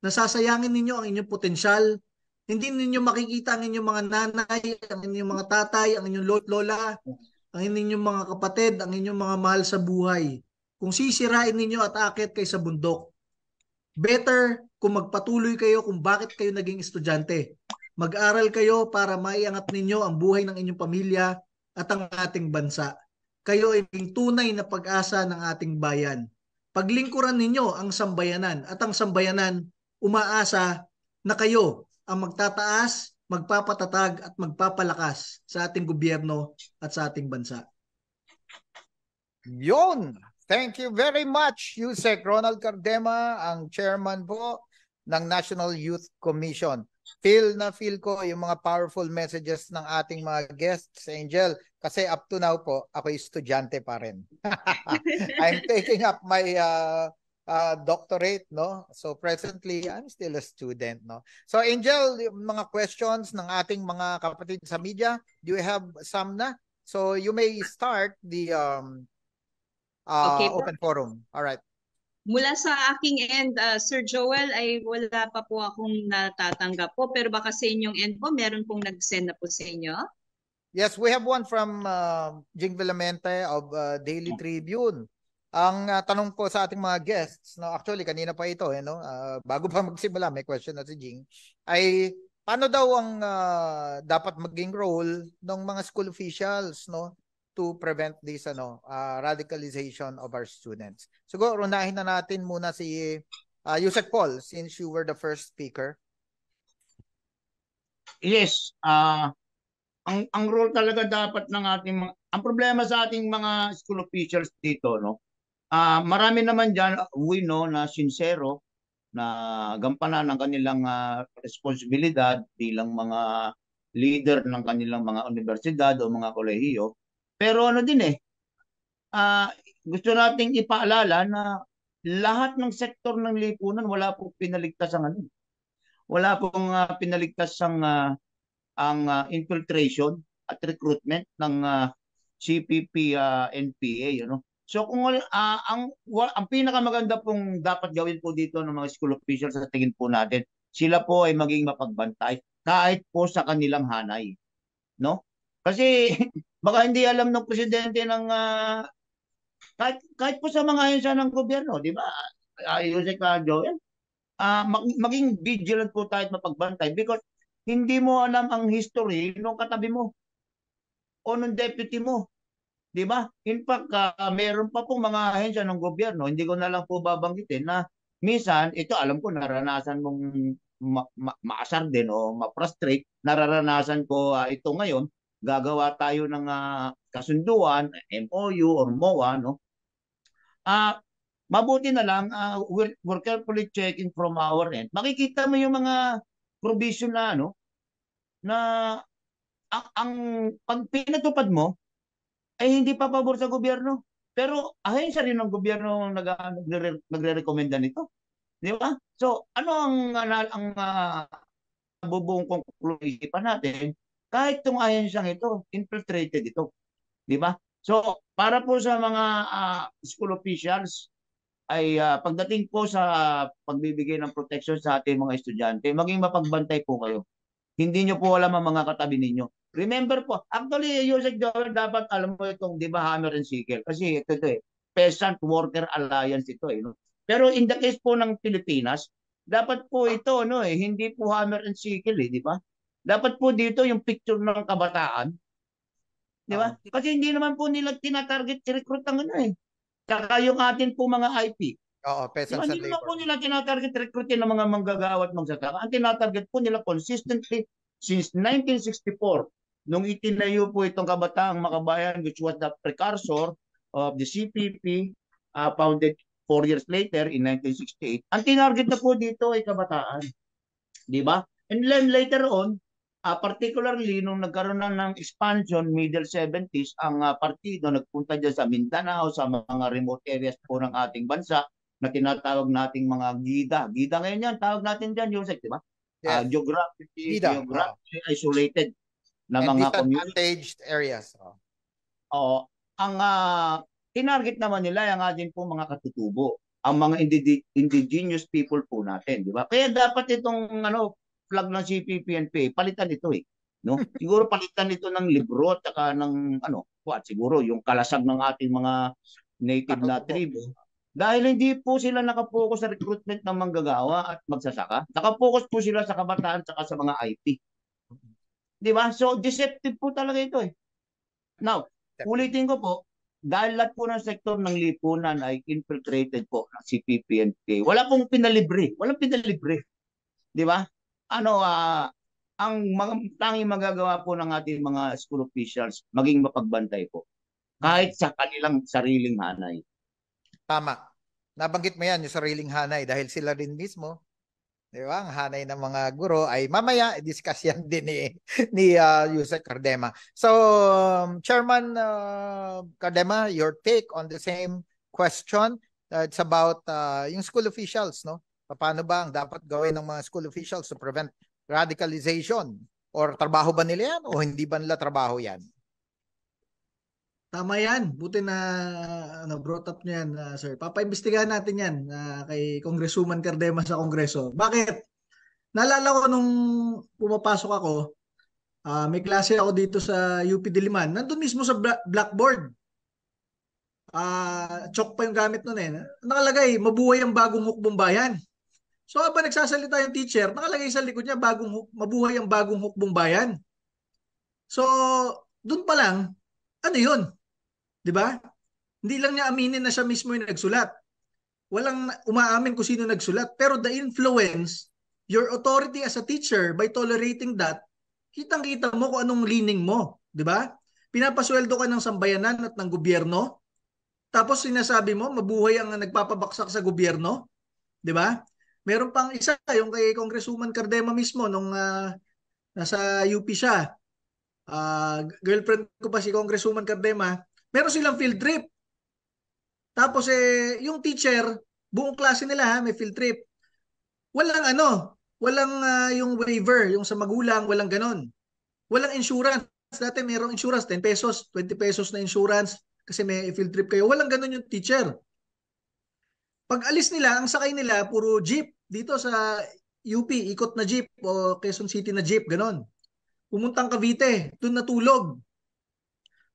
Nasasayangin ninyo ang inyong potensyal. Hindi ninyo makikita ang inyong mga nanay, ang inyong mga tatay, ang inyong lola, ang inyong mga kapatid, ang inyong mga mahal sa buhay. Kung sisirain ninyo at aakyat kayo sa bundok, better kung magpatuloy kayo kung bakit kayo naging estudyante. Mag-aral kayo para maiangat ninyo ang buhay ng inyong pamilya at ang ating bansa. Kayo ay tunay na pag-asa ng ating bayan. Paglingkuran ninyo ang sambayanan at ang sambayanan umaasa na kayo ang magtataas, magpapatatag at magpapalakas sa ating gobyerno at sa ating bansa. Yun! Thank you very much, Yusek Ronald Cardema, ang chairman po ng National Youth Commission. Feel ko yung mga powerful messages ng ating mga guests, Angel, kasi up to now po, ako estudyante pa rin. I'm taking up my doctorate, no? So presently, I'm still a student, no? So Angel, yung mga questions ng ating mga kapatid sa media, do you have some na? So you may start the Okay po. open forum. All right. Mula sa aking end, Sir Joel, ay wala pa po akong natatanggap po. Pero baka sa inyong end po, meron pong nag-send na po sa inyo. Yes, we have one from Jing Villamente of Daily Tribune. Ang tanong po sa ating mga guests, no, actually kanina pa ito, no, bago pa magsimula, may question na si Jing, ay paano daw ang dapat maging role ng mga school officials, no, to prevent this radicalization of our students. Siguro unahin na natin muna si Yusek Paul since you were the first speaker. Yes, ang role talaga dapat ng ating mga, ang problema sa ating mga school officials dito, no, marami naman dyan, we know na sincero na gampanan ng kanilang responsibilidad bilang mga leader ng kanilang mga universidad o mga kolehiyo. Pero ano din gusto nating ipaalala na lahat ng sektor ng lipunan wala pong pinaligtas wala pong pinaligtas ang infiltration at recruitment ng CPP NPA, you know. So kung ang pinakamaganda pong dapat gawin po dito ng mga school officials sa tingin po natin, sila po ay maging mapagbantay kahit po sa kanilang hanay, no? Kasi baka hindi alam ng presidente ng kahit po sa mga ahensya ng gobyerno, di ba? Yusek Joel, maging vigilant po tayo at mapagbantay because hindi mo alam ang history ng katabi mo o ng deputy mo. Di ba? In fact, meron pa pong mga ahensya ng gobyerno, hindi ko na lang po babanggitin na minsan, ito alam ko, naranasan mong maasar din o ma-frustrate. Nararanasan ko ito ngayon, gagawa tayo ng kasunduan, MOU or MOA, no? Mabuti na lang, we're carefully checking from our end. Makikita mo yung mga provision na, ano, na ang pag pinatupad mo, ay hindi pa pabor sa gobyerno. Pero ahensya rin ng gobyerno nagre-recommenda nito. Di ba? So, ano ang bubuong conclusion natin? Kahit itong ahensyang ito, infiltrated ito. Di ba? So, para po sa mga school officials, ay pagdating po sa pagbibigay ng protection sa ating mga estudyante, maging mapagbantay po kayo. Hindi nyo po alam ang mga katabi ninyo. Remember po, actually, Yusek Joel, dapat alam mo itong, di ba, hammer and sickle? Kasi ito eh, Peasant Worker Alliance ito eh. No? Pero in the case po ng Pilipinas, dapat po ito, no eh, hindi po hammer and sickle eh, di ba? Dapat po dito yung picture ng kabataan. Di ba? Kasi hindi naman po nila tinatarget recruit ang ano eh. Saka yung atin po mga IP. Oo, peasants and Hindi naman po labor. nila tinatarget recruitin ng mga manggagawa at magsasaka. Ang tinatarget po nila consistently since 1964, nung itinayo po itong Kabataang Makabayan, which was the precursor of the CPP, founded 4 years later in 1968. Ang tinarget na po dito ay kabataan. Di ba? And then later on, particularly nung nagkaroon na ng expansion, middle 70s, ang partido nagpunta dyan sa Mindanao, sa mga remote areas po ng ating bansa, na tinatawag nating mga gida. Gida ngayon yan, tawag natin dyan, Yusek, di ba? Yes. Geographically isolated na and mga communities. disadvantaged areas. Ang tinarget naman nila yung ating po mga katutubo, ang mga indigenous people po natin, di ba? Kaya dapat itong flag ng CPP-NPA, palitan ito eh. No? Siguro palitan ito ng libro at saka ng siguro yung kalasag ng ating mga native na tribo. Dahil hindi po sila nakapokus sa recruitment ng manggagawa at magsasaka. Nakapokus po sila sa kabataan at sa mga IT. Di ba? So, deceptive po talaga ito eh. Now, ulitin ko po, dahil lahat po ng sektor ng lipunan ay infiltrated po ng CPP-NPA. Wala pong pinalibre. Walang pinalibre. Di ba? Ang tanging magagawa po ng ating mga school officials, maging mapagbantay po. Kahit sa kanilang sariling hanay. Tama. Nabanggit mo yan, yung sariling hanay, dahil sila rin mismo, di ba? Ang hanay ng mga guro ay mamaya, discuss yan din ni Yusek Cardema. So, Chairman Cardema, your take on the same question. It's about yung school officials, no? Paano ba ang dapat gawin ng mga school officials to prevent radicalization? Or trabaho ba nila yan o hindi ba nila trabaho yan? Tama yan. Buti na brought up niya yan, sir. Papaimbestigahan natin yan kay Congresswoman Cardema sa Kongreso. Bakit? Naalala ko nung pumapasok ako, may klase ako dito sa UP Diliman. Nandun mismo sa blackboard. Chalk pa yung gamit nun eh. Nakalagay, mabuhay ang bagong hukbong bayan. So habang nagsasalita yung teacher, nakalagay sa likod niya, mabuhay ang bagong hukbong bayan. So, dun pa lang, ano yun? Di ba? Hindi lang niya aminin na siya mismo yung nagsulat. Walang umaamin kung sino nagsulat. Pero the influence, your authority as a teacher, by tolerating that, kitang-kita mo kung anong leaning mo. Di ba? Pinapasweldo ka ng sambayanan at ng gobyerno. Tapos sinasabi mo, mabuhay ang nagpapabaksak sa gobyerno. Di ba? Meron pang isa, yung kay Congresswoman Cardema mismo, nung nasa UP siya. Girlfriend ko pa si Congresswoman Cardema. Meron silang field trip. Tapos yung teacher, buong klase nila may field trip. Walang yung waiver, yung sa magulang, walang ganon. Walang insurance. Dati mayroong insurance, 10 pesos, 20 pesos na insurance kasi may field trip kayo. Walang ganon yung teacher. Pag alis nila, ang sakay nila, puro jeep. Dito sa UP, ikot na jeep o Quezon City na jeep, ganon. Pumuntang Cavite, doon natulog.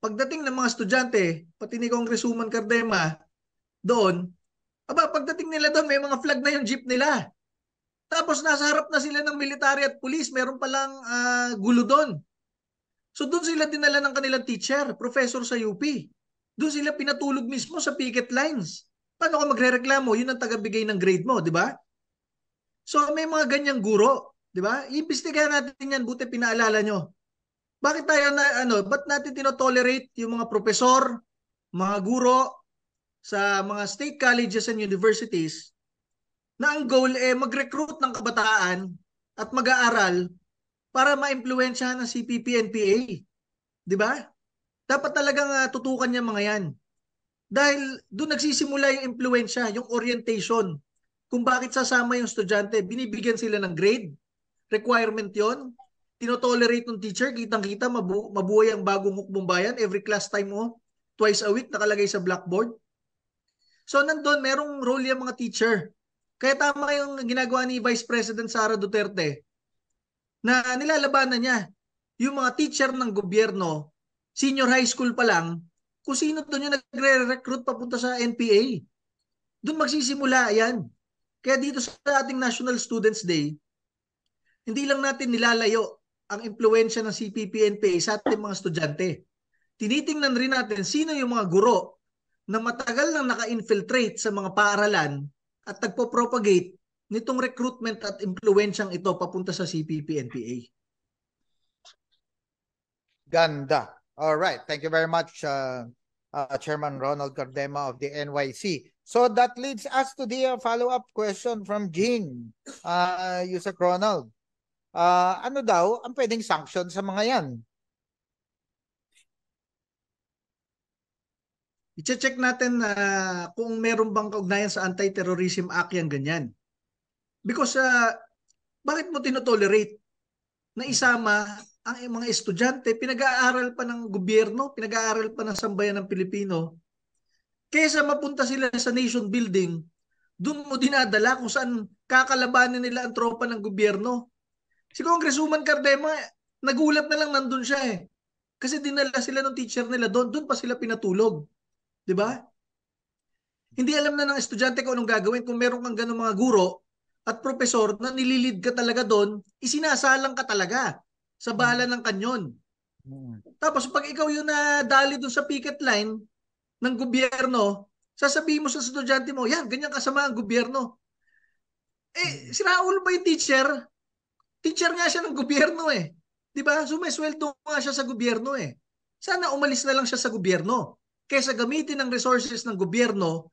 Pagdating ng mga estudyante, pati ni Congresswoman Cardema, doon, pagdating nila doon, may mga flag na yung jeep nila. Tapos nasa harap na sila ng military at police, meron palang gulo doon. So doon sila dinala ng kanilang teacher, professor sa UP. Doon sila pinatulog mismo sa picket lines. Paano ka magrereklamo? Yun ang tagabigay ng grade mo, di ba? So may mga ganyang guro, di ba? Iimbestigahan natin yan, buti pinaalala nyo. Bakit tayo ba't natin tinotolerate yung mga profesor, mga guro sa mga state colleges and universities na ang goal mag-recruit ng kabataan at mag-aaral para ma-impluwensyahan ng CPP-NPA. Di ba? Dapat talagang tutukan niya mga yan. Dahil doon nagsisimula yung impluwensya, yung orientation. Kung bakit sasama yung estudyante, binibigyan sila ng grade, requirement yon, tinotolerate ng teacher, kitang-kita, mabuhay ang bagong hukbong bayan, every class time mo, twice a week nakalagay sa blackboard. So nandun, merong role yung mga teacher. Kaya tama yung ginagawa ni Vice President Sara Duterte na nilalabanan niya yung mga teacher ng gobyerno, senior high school pa lang, kung sino doon yung nagre-recruit papunta sa NPA. Doon magsisimula yan. Kaya dito sa ating National Students Day, hindi lang natin nilalayo ang impluensya ng CPP-NPA sa ating mga estudyante. Tinitingnan rin natin sino yung mga guro na matagal nang naka-infiltrate sa mga paaralan at nagpo-propagate nitong recruitment at impluensyang ito papunta sa CPP-NPA. Ganda. All right. Thank you very much, Chairman Ronald Cardema of the NYC. So that leads us to the follow-up question from Jing. Yusek Ronald. Ano daw ang pwedeng sanction sa mga yan? I-check natin kung meron bang kaugnayan sa Anti-Terrorism Act yan ganyan. Because bakit mo tinotolerate na isama ang mga estudyante, pinag-aaral pa ng gobyerno, pinag-aaral pa ng sambayan ng Pilipino, kaysa mapunta sila sa nation building, doon mo dinadala kung saan kakalabanin nila ang tropa ng gobyerno. Si Congresswoman Cardema, nagulat na lang nandun siya eh. Kasi dinala sila ng teacher nila doon pa sila pinatulog. 'Di ba? Hindi alam na ng estudyante kung anong gagawin kung meron kang ganung mga guro at profesor na nililid ka talaga doon, isinasalang ka talaga sa bala ng kanyon. Tapos pag ikaw yung nadali doon sa picket line ng gobyerno, sasabihin mo sa estudyante mo, yan, ganyan kasama ang gobyerno. Si Raul ba yung teacher? Teacher nga siya ng gobyerno eh. 'Di ba? Sumesweldo nga siya sa gobyerno eh. Sana umalis na lang siya sa gobyerno kaysa gamitin ang resources ng gobyerno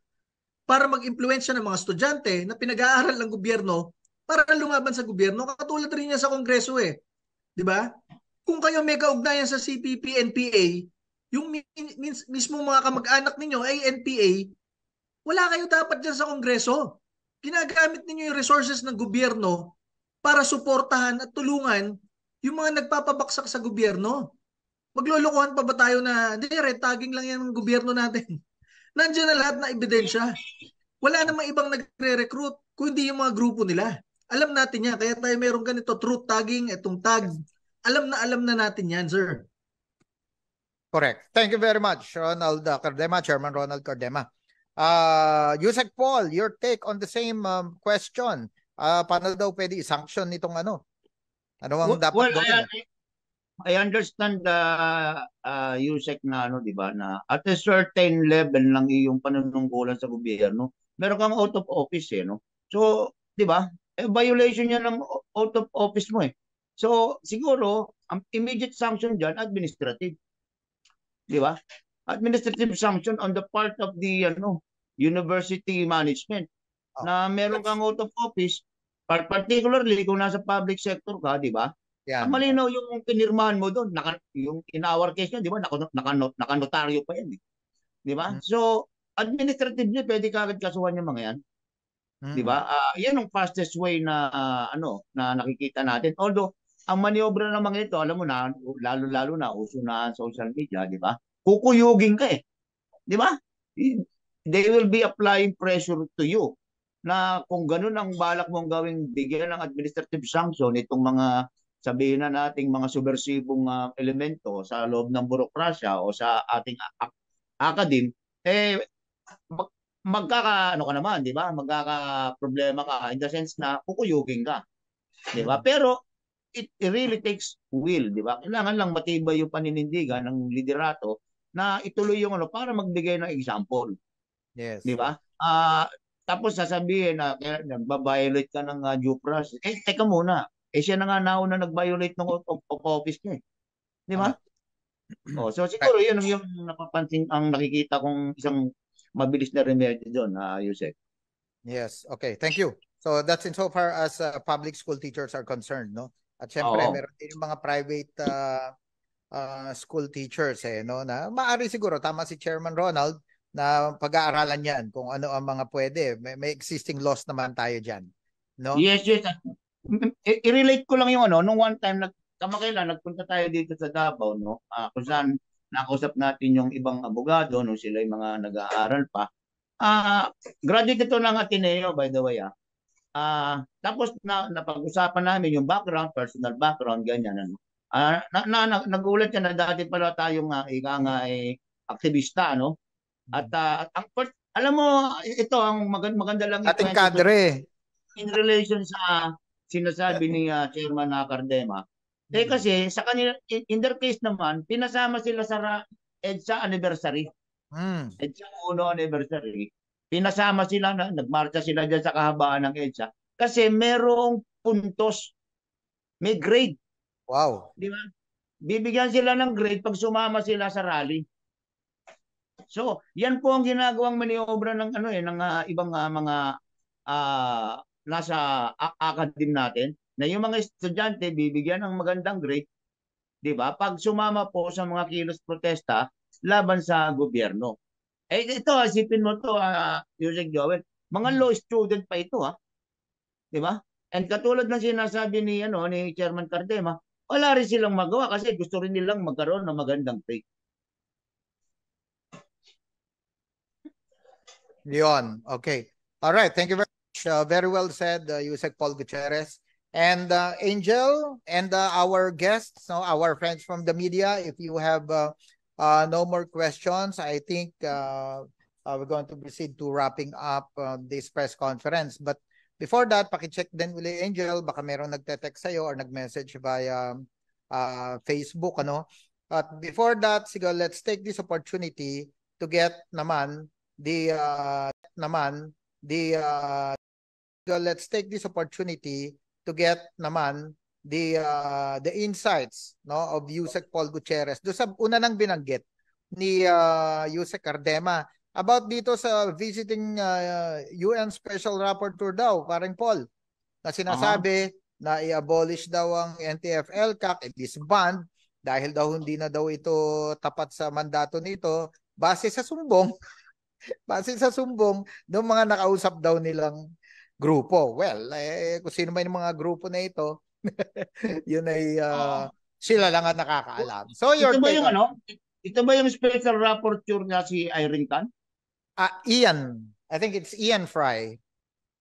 para mag-impluwensya ng mga estudyante na pinag-aaral ng gobyerno para lumaban sa gobyerno. Katulad rin niya sa Kongreso eh. 'Di ba? Kung kayo may kaugnayan sa CPP, NPA, yung mismo mga kamag-anak ninyo ay NPA, wala kayo dapat dyan sa Kongreso. Ginagamit ninyo yung resources ng gobyerno para suportahan at tulungan yung mga nagpapabaksak sa gobyerno. Maglolokohan pa ba tayo na red tagging lang yan ng gobyerno natin? Nandiyan na lahat na ebidensya. Wala namang ibang nagre-recruit kundi yung mga grupo nila. Alam natin yan. Kaya tayo meron ganito, truth tagging, itong tag. Alam na natin yan, sir. Correct. Thank you very much, Ronald Cardema, Chairman Ronald Cardema. Yusek Paul, your take on the same question. Paano daw pwede i-sanction nitong ano? Ano ang dapat gawin? I understand Yusek na di ba, na at a certain level lang yung panunungkulan sa gobyerno. Meron kang out of office no. So, di ba? Violation yan ng out of office mo eh. So, siguro ang immediate sanction diyan administrative. Di ba? Administrative sanction on the part of the university management na meron kang out of office, particularly kung nasa public sector ka, di ba? Yeah. Malinaw yung pinirmahan mo doon, yung in our case niya, di ba? Nakanotaryo pa yan, di ba? So, administratively pwede kagad kasuhan yung mga yan. Di ba? Yan ang fastest way na na nakikita natin. Although ang maniobra ng mga ito, alam mo na, lalo na uso na social media, di ba? Kukuyugin ka eh. Di ba? They will be applying pressure to you na kung ganun ang balak mong gawing bigyan ng administrative sanction itong mga sabihin na nating mga subversibong elemento sa loob ng burokrasya o sa ating academe, magkaka-ano ka naman, di ba? Magkaka-problema ka in the sense na kukuyugin ka. Di ba? Pero it really takes will, di ba? Kailangan lang matibay yung paninindigan ng liderato na ituloy yung para magbigay ng example. Yes. Di ba? Tapos sasabihin na nagba-violate ka ng due process. Teka muna. Siya na nga nauna nag-violate ng office niya eh. Di ba? So siguro yun yung napapansin ang nakikita kong isang mabilis na remedy doon, Yusek. Yes, okay. Thank you. So that's insofar as public school teachers are concerned, no? At syempre, meron din yung mga private school teachers no, na maaari siguro tama si Chairman Ronald na pag-aaralan yan kung ano ang mga pwede. May existing laws naman tayo diyan, no? Yes. I-relate ko lang yung nung one time kamakailan nagpunta tayo dito sa Davao, no? Kung saan nakausap natin yung ibang abogado nung sila yung mga nag-aaral pa. Graduate ito ng Ateneo, by the way. Tapos napag-usapan namin yung background, personal background, ganyan. Ano. Nagulat siya na dati pala tayong aktivista, no? At alam mo, ito ang maganda lang ating kadre. In relation sa sinasabi ni Chairman Cardema. Kasi sa kanila, in their case naman, pinasama sila sa EDSA anniversary. EDSA 1 anniversary. Pinasama sila, nagmarcha sila dyan sa kahabaan ng EDSA. Kasi merong puntos, may grade. Wow. Di ba? Bibigyan sila ng grade pag sumama sila sa rally. So, yan po ang ginagawang maniobra ng ibang mga nasa academy natin, na yung mga estudyante bibigyan ng magandang grade, di ba? Pag sumama po sa mga kilos protesta laban sa gobyerno. Ito, isipin mo to, Yusek Joel, mga law student pa ito, di ba? And katulad ng sinasabi ni Chairman Cardema, wala rin silang magawa kasi gusto rin nilang magkaroon ng magandang grade. Yon. Okay. All right. Thank you very much. Very well said, Yusek Paul Gutierrez. And Angel and our guests, our friends from the media, if you have no more questions, I think we're going to proceed to wrapping up this press conference. But before that, pakicheck din uli, Angel, baka merong nagte-text sa'yo or nag-message via Facebook. But before that, siguro, let's take this opportunity to get naman let's take this opportunity to get naman the insights of Yusek Paul Gutierrez do sa una nang binanggit ni Yusek Cardema about dito sa visiting UN Special Rapporteur daw, parang Paul, na sinasabi na i-abolish daw ang NTF-ELCAC, disband dahil daw hindi na daw ito tapat sa mandato nito base sa sumbong ng mga nakausap daw nilang grupo. Well, kung sino man yung mga grupo na ito, yun ay sila lang ang nakakaalam. So ito ba yung special rapporteur na si Irene Tan? Ian. I think it's Ian Fry.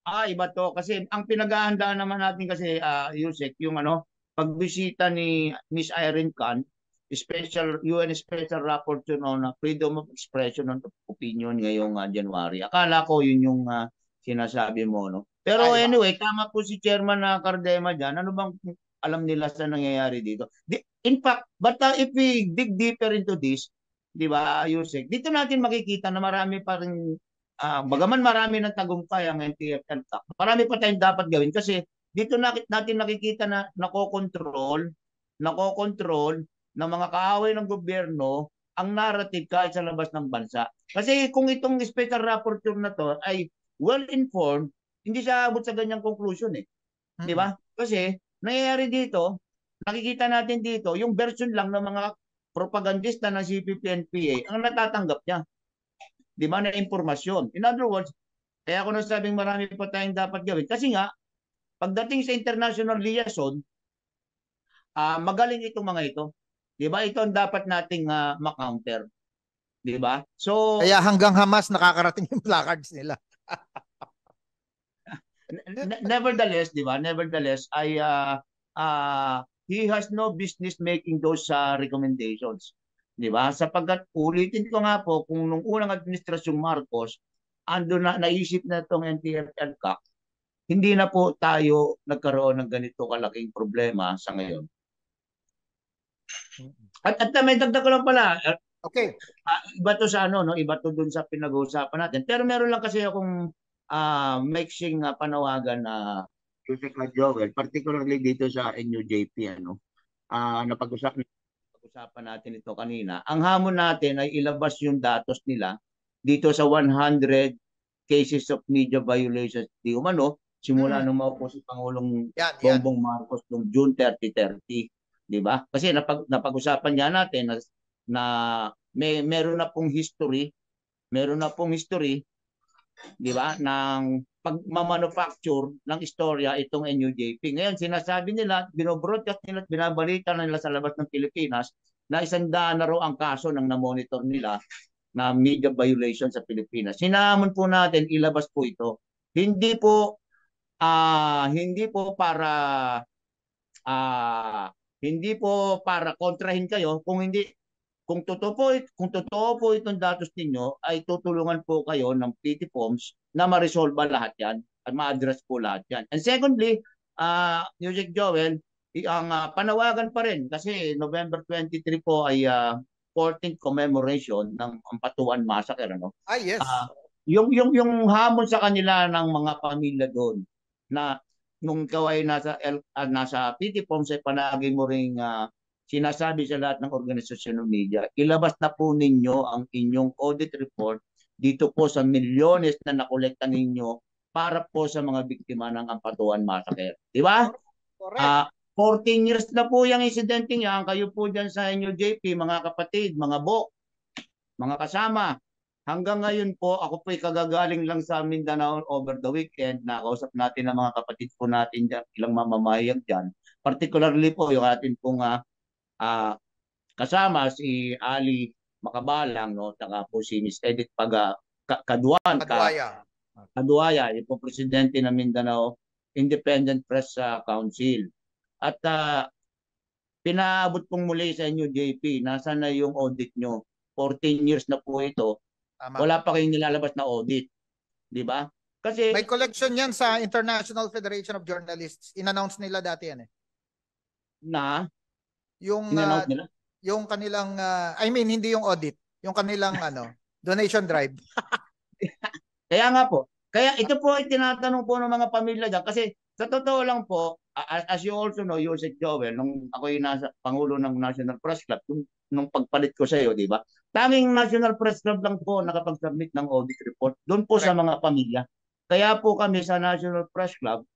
Iba to. Kasi ang pinag-ahandaan naman natin kasi, Yusek, yung pagbisita ni Miss Irene Tan, UN Special Rapporteur on Freedom of Expression and Opinion ngayong January. Akala ko yun yung sinasabi mo, no? Pero anyway, tama po si Chairman Cardema dyan. Ano bang alam nila sa nangyayari dito? In fact, but if we dig deeper into this, di ba, Yusek, dito natin makikita na marami pa rin, bagaman marami ng tagumpay ang NTF-ELCAC, marami pa tayong dapat gawin kasi dito natin nakikita na nakokontrol ng mga kaaway ng gobyerno ang narrative kahit sa labas ng bansa. Kasi kung itong special rapporteur na to ay well-informed, hindi siya abot sa ganyang conclusion Di ba? Kasi nangyayari dito, nakikita natin dito, yung version lang ng mga propagandista ng CPP-NPA ang natatanggap niya. Di ba? Na impormasyon. In other words, kaya ako nasabing marami pa tayong dapat gawin. Kasi nga, pagdating sa international liaison, magaling itong mga ito. Di ba? Ito ang dapat nating ma-counter. Di ba? So, kaya hanggang Hamas nakakarating yung placards nila. Nevertheless, di ba? Nevertheless, he has no business making those recommendations. Di ba? Sapagkat ulitin ko nga po, kung nung unang administrasyong Marcos, naisip na itong NTF-ELCAC, hindi na po tayo nagkaroon ng ganito kalaking problema sa ngayon. At may dagdag ko lang pala. Okay. Iba to sa iba to dun sa pinag-uusapan natin. Pero meron lang kasi akong mixing panawagan na Yusek Joel, particularly dito sa NUJP, napag-usapan natin ito kanina. Ang hamon natin ay ilabas yung datos nila dito sa 100 cases of media violations di umano simula nung maupo si Pangulong Bongbong Marcos noong June 30, di ba? Kasi napag-usapan niya natin na meron na pong history, di ba, ng pagmamanufacture ng istorya itong NUJP. Ngayon, sinasabi nila, binobroadcast nila at binabalita nila sa labas ng Pilipinas na 100 na raw ang kaso ng na-monitor nila na media violation sa Pilipinas. Sinamon po natin ilabas po ito. Hindi po para ah, hindi po para kontrahin kayo, kung totoo po itong datos ninyo, ay tutulungan po kayo ng PT forms na ma-resolve lahat yan at ma-address po lahat yan. And secondly, Music Joel, ang panawagan pa rin kasi November 23 po ay 14th commemoration ng Ampatuan Massacre, ano? Yes. Yung hamon sa kanila ng mga pamilya doon na nung ikaw ay nasa PT forms ay palagi mo ring sinasabi sa lahat ng organisasyon ng media, ilabas na po ninyo ang inyong audit report dito po sa milyones na nakolekta ninyo para po sa mga biktima ng Ampatuan Massacre. Di ba? Correct. 14 years na po yung insidente niya. Kayo po dyan sa inyo, JP, mga kapatid, mga mga kasama. Hanggang ngayon po, ako po'y kagagaling lang sa Mindanao over the weekend. Nakausap natin ang mga kapatid po natin dyan, ilang mamamayan dyan. Particularly po yung atin pong kasama si Ali Makabalang, no? Saka po si Miss Edith Kaduaya, yung po presidente ng Mindanao Independent Press Council. At pinaabot pong muli sa inyo, JP, nasa na yung audit nyo? 14 years na po ito. Tama. Wala pa kayong nilalabas na audit. Di ba? Kasi may collection yan sa International Federation of Journalists. In-announce nila dati yan eh. Na? Yung kanilang hindi yung audit, yung kanilang donation drive. Kaya nga po. Kaya ito po ay tinatanong po ng mga pamilya dyan kasi sa totoo lang po, as you also know, Yusek Joel, nung ako yung Pangulo ng National Press Club, nung pagpalit ko sa iyo, di ba? Tanging National Press Club lang po nakapag-submit ng audit report doon po sa mga pamilya. Kaya po kami sa National Press Club,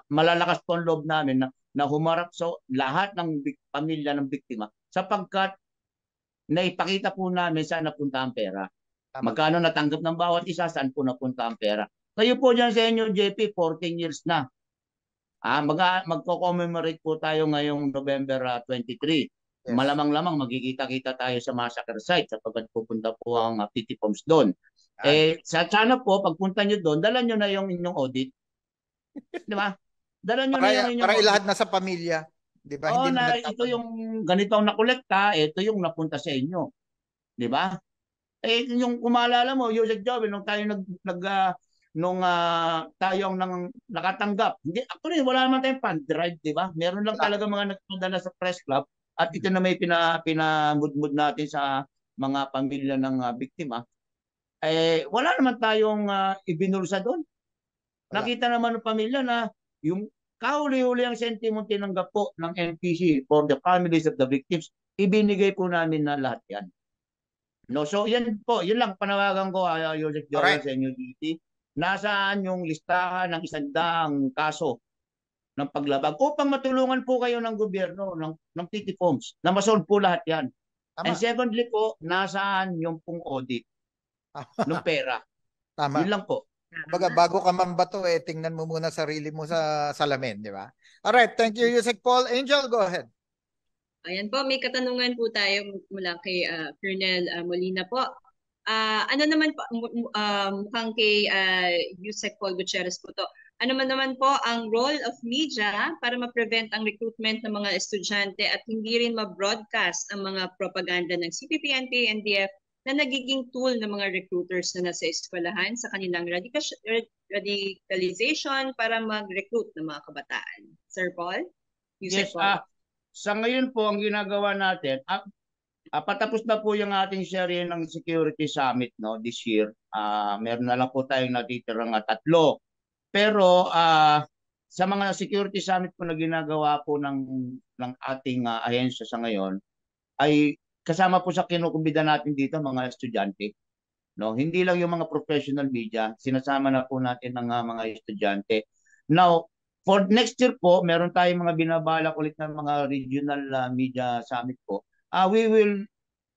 malalakas po ang loob namin na humarap sa lahat ng pamilya ng biktima sapagkat naipakita po namin saan napunta ang pera. Magkano natanggap ng bawat isa, saan po napunta ang pera. Kayo po dyan sa inyo, JP, 14 years na. Magko-commemorate po tayo ngayong November 23. Yes. Malamang-lamang magkikita-kita tayo sa massacre site sapagkat pupunta po ang PT forms doon. Sana po, pagpunta nyo doon, dala nyo na yung inyong audit. Di ba? Dala nyo na yung inyong para ilahat na sa pamilya. Di ba? Oo, ito yung ganito ang nakolekta, ito yung napunta sa inyo. Di ba? Yung kumaalala mo, Yusek Joel, nung tayo tayo ang nakatanggap. Hindi, actually, wala naman tayong fund drive, di ba? Meron lang talaga mga nagpadala sa press club at ito na may pinamudmud natin sa mga pamilya ng biktima. Wala naman tayong ibinulsa doon. Nakita naman ng pamilya na yung kahuli-huli ang sentimo tinanggap po ng NPC for the families of the victims, ibinigay po namin na lahat yan. No, so yan po, yun lang panawagan ko Yusek Joel sa inyo dito. Nasaan yung listahan ng 100 kaso ng paglabag upang matulungan po kayo ng gobyerno ng PT forms na masolve po lahat yan. Tama. And secondly po, nasaan yung pong audit ng pera. Tama. Yun lang po. Bago ka mambato tingnan mo muna sarili mo sa salamin, di ba? Alright, thank you Yusek Paul. Angel, go ahead. Ayan po, may katanungan po tayo mula kay Colonel Molina po. Ano naman po, mukhang kay Yusek Paul Gutierrez po to. Ano naman po ang role of media para ma-prevent ang recruitment ng mga estudyante at hindi rin ma-broadcast ang mga propaganda ng CPP, NPA, NDF na nagiging tool ng mga recruiters na nasa eskwelahan sa kanilang radicalization para mag-recruit ng mga kabataan. Sir Paul? Yusek Paul. Sa ngayon po, ang ginagawa natin, patapos na po yung ating series ng Security Summit this year. Meron na lang po tayong natitirang 3. Pero sa mga Security Summit po na ginagawa po ng ating ahensya sa ngayon, ay kasama po sa kinukumbida natin dito mga estudyante. No? Hindi lang yung mga professional media, sinasama na po natin ng mga estudyante. Now, for next year po, meron tayong mga binabalak ulit ng mga regional media summit po. We will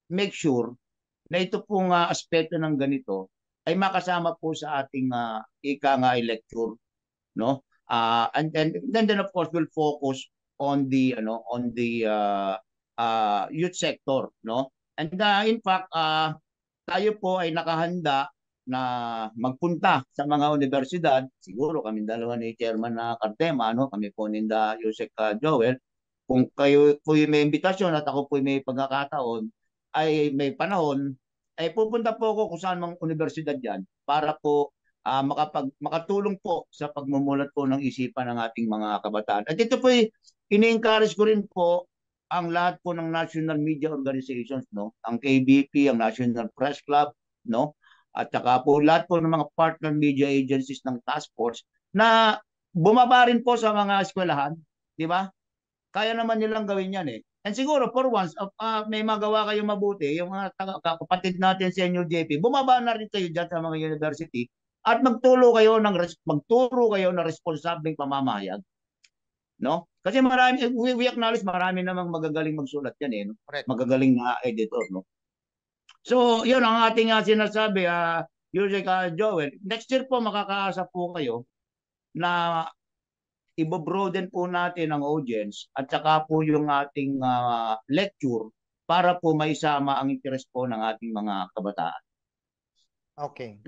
make sure na ito pong aspeto ng ganito ay makasama po sa ating lecture, no? And then of course we'll focus on the youth sector, no? And in fact, tayo po ay nakahanda na magpunta sa mga universidad. Siguro kami dalawa ni Chairman na Cartema, no? Kami po ni Yusek Joel. Kung kayo po may imbitasyon at ako po may pagkakataon, ay may panahon, ay pupunta po ako kung saan mang universidad yan para po makatulong po sa pagmumulat po ng isipan ng ating mga kabataan. At ito po, ini-encourage ko rin po ang lahat po ng national media organizations, no? Ang KBP, ang National Press Club, no? At saka po lahat po ng mga partner media agencies ng task force na bumaba rin po sa mga eskwelahan, di ba? Kaya naman nilang gawin yan eh. And siguro for once, may magawa kayo mabuti, yung mga kapatid natin sa inyo JP, bumaba na rin kayo dyan sa mga university at magturo kayo ng responsableng pamamayag. No? Kasi marami, we acknowledge marami namang magagaling magsulat yan eh. No? Magagaling na editor. No? So, yun ang ating sinasabi, Yusek Joel. Next year po makakaasa po kayo na i-broaden po natin ang audience at saka po yung ating lecture para po maisama ang interest po ng ating mga kabataan. Okay.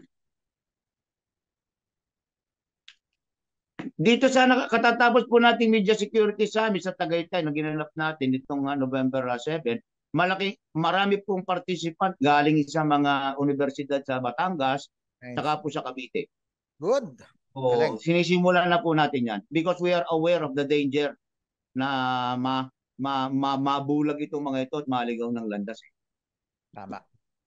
Dito sa katatapos po nating Media Security Summit sa Tagaytay na ginanap natin itong November 7, marami pong participant galing sa mga universidad sa Batangas, nice. Saka po sa Cavite. Good. So, sinisimulan na po natin yan because we are aware of the danger na mabulag itong mga ito at maligaw ng landas. Tama.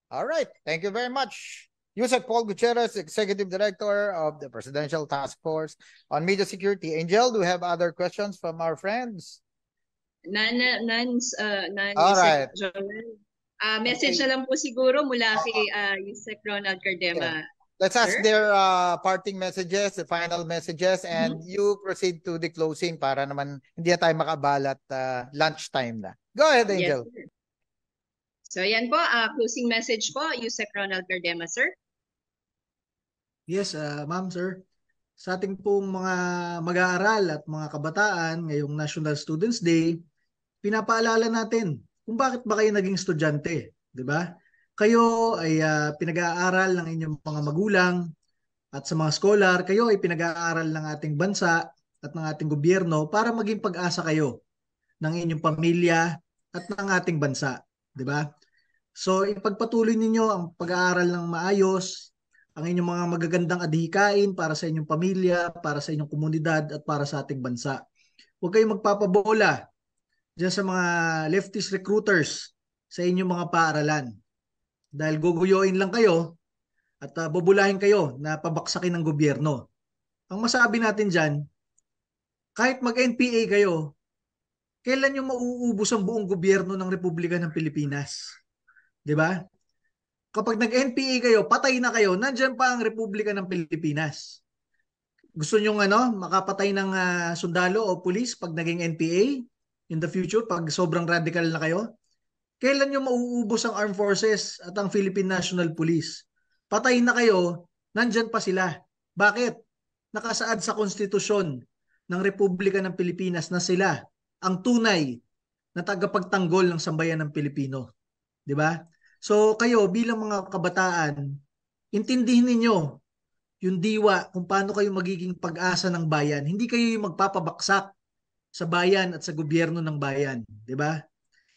All right. Thank you very much. Yusek Paul Gutierrez, Executive Director of the Presidential Task Force on Media Security. Angel, do you have other questions from our friends? None. All right. Message na lang po siguro mula kay Yusek Ronald Cardema. Yeah. Let's ask their parting messages, the final messages, and you proceed to the closing para naman hindi na tayo makabalat lunchtime na. Go ahead, Angel. Yes, so yan po, closing message po, Yusek Ronald Cardema, sir. Yes, ma'am, sir. Sa ating pong mga mag-aaral at mga kabataan ngayong National Students Day, pinapaalala natin kung bakit ba kayo naging estudyante, di ba? Kayo ay pinag-aaral ng inyong mga magulang at sa mga scholar, kayo ay pinag-aaral ng ating bansa at ng ating gobyerno para maging pag-asa kayo ng inyong pamilya at ng ating bansa, di ba? So ipagpatuloy ninyo ang pag-aaral ng maayos, ang inyong mga magagandang adhikain para sa inyong pamilya, para sa inyong komunidad at para sa ating bansa. Huwag kayong magpapabola diyan sa mga leftist recruiters sa inyong mga paaralan. Dahil guguyoin lang kayo at bubulahin kayo na pabaksakin ng gobyerno. Ang masabi natin dyan, kahit mag-NPA kayo, kailan yung mauubos ang buong gobyerno ng Republika ng Pilipinas? Diba? Kapag nag-NPA kayo, patay na kayo, nandyan pa ang Republika ng Pilipinas. Gusto nyo makapatay ng sundalo o pulis pag naging NPA in the future, pag sobrang radical na kayo? Kailan nyo mauubos ang armed forces at ang Philippine National Police? Patay na kayo, nandyan pa sila. Bakit? Nakasaad sa konstitusyon ng Republika ng Pilipinas na sila ang tunay na tagapagtanggol ng sambayan ng Pilipino. Diba? So kayo bilang mga kabataan, intindihin ninyo yung diwa kung paano kayo magiging pag-asa ng bayan. Hindi kayo yung magpapabaksak sa bayan at sa gobyerno ng bayan. Diba?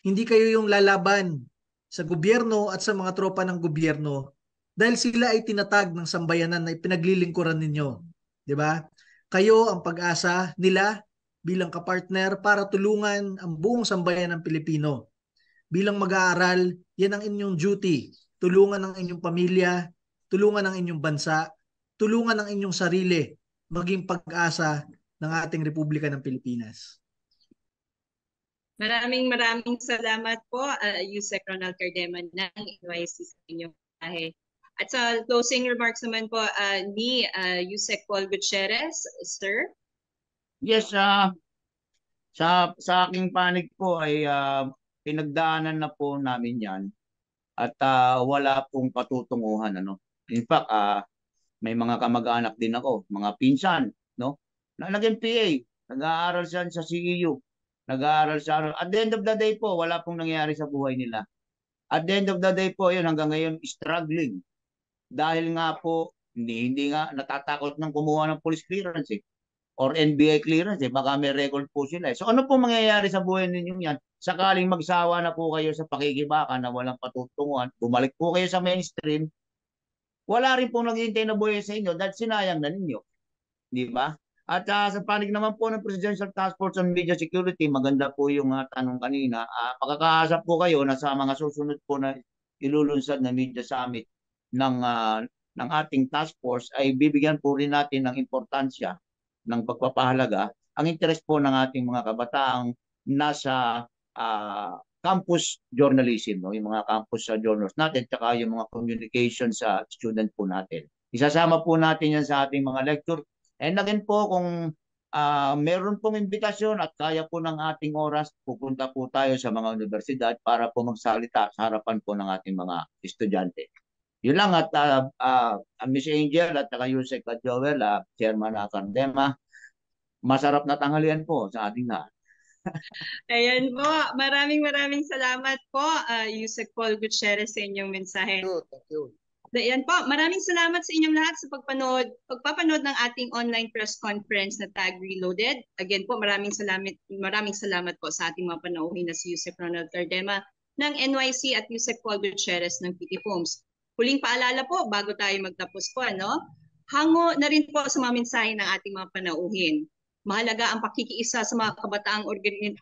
Hindi kayo yung lalaban sa gobyerno at sa mga tropa ng gobyerno dahil sila ay tinatag ng sambayanan na ipinaglilingkuran ninyo. Diba? Kayo ang pag-asa nila bilang kapartner para tulungan ang buong sambayan ng Pilipino. Bilang mag-aaral, yan ang inyong duty. Tulungan ang inyong pamilya, tulungan ang inyong bansa, tulungan ang inyong sarili, maging pag-asa ng ating Republika ng Pilipinas. Maraming salamat po, Yusek Ronald Cardema ng NYC sa inyong bahay. At sa closing remarks naman po ni Yusek Paul Gutierrez, sir. Yes, sa aking panig po ay pinagdaanan na po namin yan at wala pong patutunguhan. In fact, may mga kamag-anak din ako, mga pinsan, na nag-MPA, nag-aaral siya sa CEU, nag-aaral siya. At the end of the day po, wala pong nangyari sa buhay nila. At the end of the day po, yun hanggang ngayon struggling. Dahil nga po, hindi nga natatakot ng kumuha ng police clearance or NBI clearance baka may record po sila. So ano po mangyayari sa buhay ninyo yan? Sakaling magsawa na po kayo sa pakikibaka na walang patutunguhan, bumalik po kayo sa mainstream, wala rin po naghihintay na buhay sa inyo dahil sinayang na ninyo. Di ba? At sa panig naman po ng Presidential Task Force on Media Security, maganda po yung tanong kanina. Makakaasap po kayo na sa mga susunod po na ilulunsad na media summit ng ating task force ay bibigyan po rin natin ng importansya ng pagpapahalaga ang interest po ng ating mga kabataang nasa campus journalism, no? Yung mga campus journals natin, tsaka yung mga communication sa student po natin. Isasama po natin yan sa ating mga lecture. And again po, kung meron pong imbitasyon at kaya po ng ating oras, pupunta po tayo sa mga universidad para po magsalita sa harapan po ng ating mga estudyante. Yun lang at Miss Angel at Yusek at Joel, Chairman ng Akardema, masarap na tanghalian po sa ating lahat. Ayan po, maraming salamat po, Yusek Paul Gutierrez, sa inyong mensahe. Thank you. Ayan po, maraming salamat sa inyong lahat sa pagpapanood ng ating online press conference na Tag Reloaded. Again po, maraming salamat po sa ating mga panauhin na si Yusek Ronald Cardema ng NYC at Yusek Paul Gutierrez ng PT Foams. Huling paalala po, bago tayo magtapos po, hango na rin po sa mga mensahe ng ating mga panauhin. Mahalaga ang pakikiisa sa mga kabataang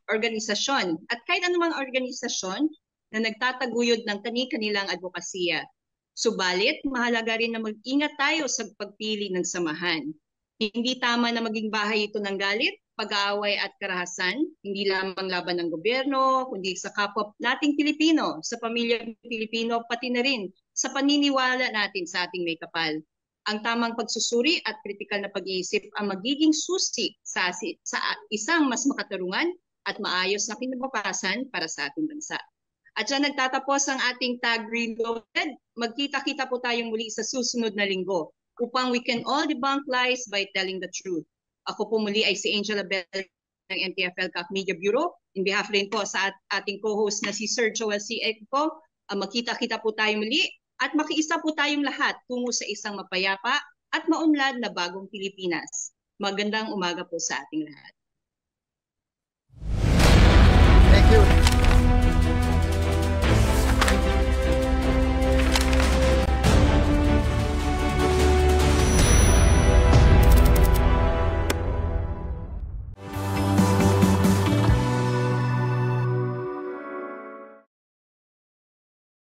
organisasyon at kahit anumang organisasyon na nagtataguyod ng kani-kanilang advokasya. Subalit, mahalaga rin na mag-ingat tayo sa pagpili ng samahan. Hindi tama na maging bahay ito ng galit, pag-aaway at karahasan, hindi lamang laban ng gobyerno, kundi sa kapwa nating Pilipino, sa pamilyang Pilipino, pati na rin sa paniniwala natin sa ating may kapal. Ang tamang pagsusuri at kritikal na pag-iisip ang magiging susi sa isang mas makatarungan at maayos na kinabukasan para sa ating bansa. At dyan nagtatapos ang ating Tag Reloaded. Magkita-kita po tayong muli sa susunod na linggo upang we can all debunk lies by telling the truth. Ako po muli ay si Angela Bell ng NTFL CAC Media Bureau. In behalf rin po sa ating co-host na si Sir Joel C. Eko, magkita-kita po tayo muli at makiisa po tayong lahat tungo sa isang mapayapa at maunlad na bagong Pilipinas. Magandang umaga po sa ating lahat. Thank you.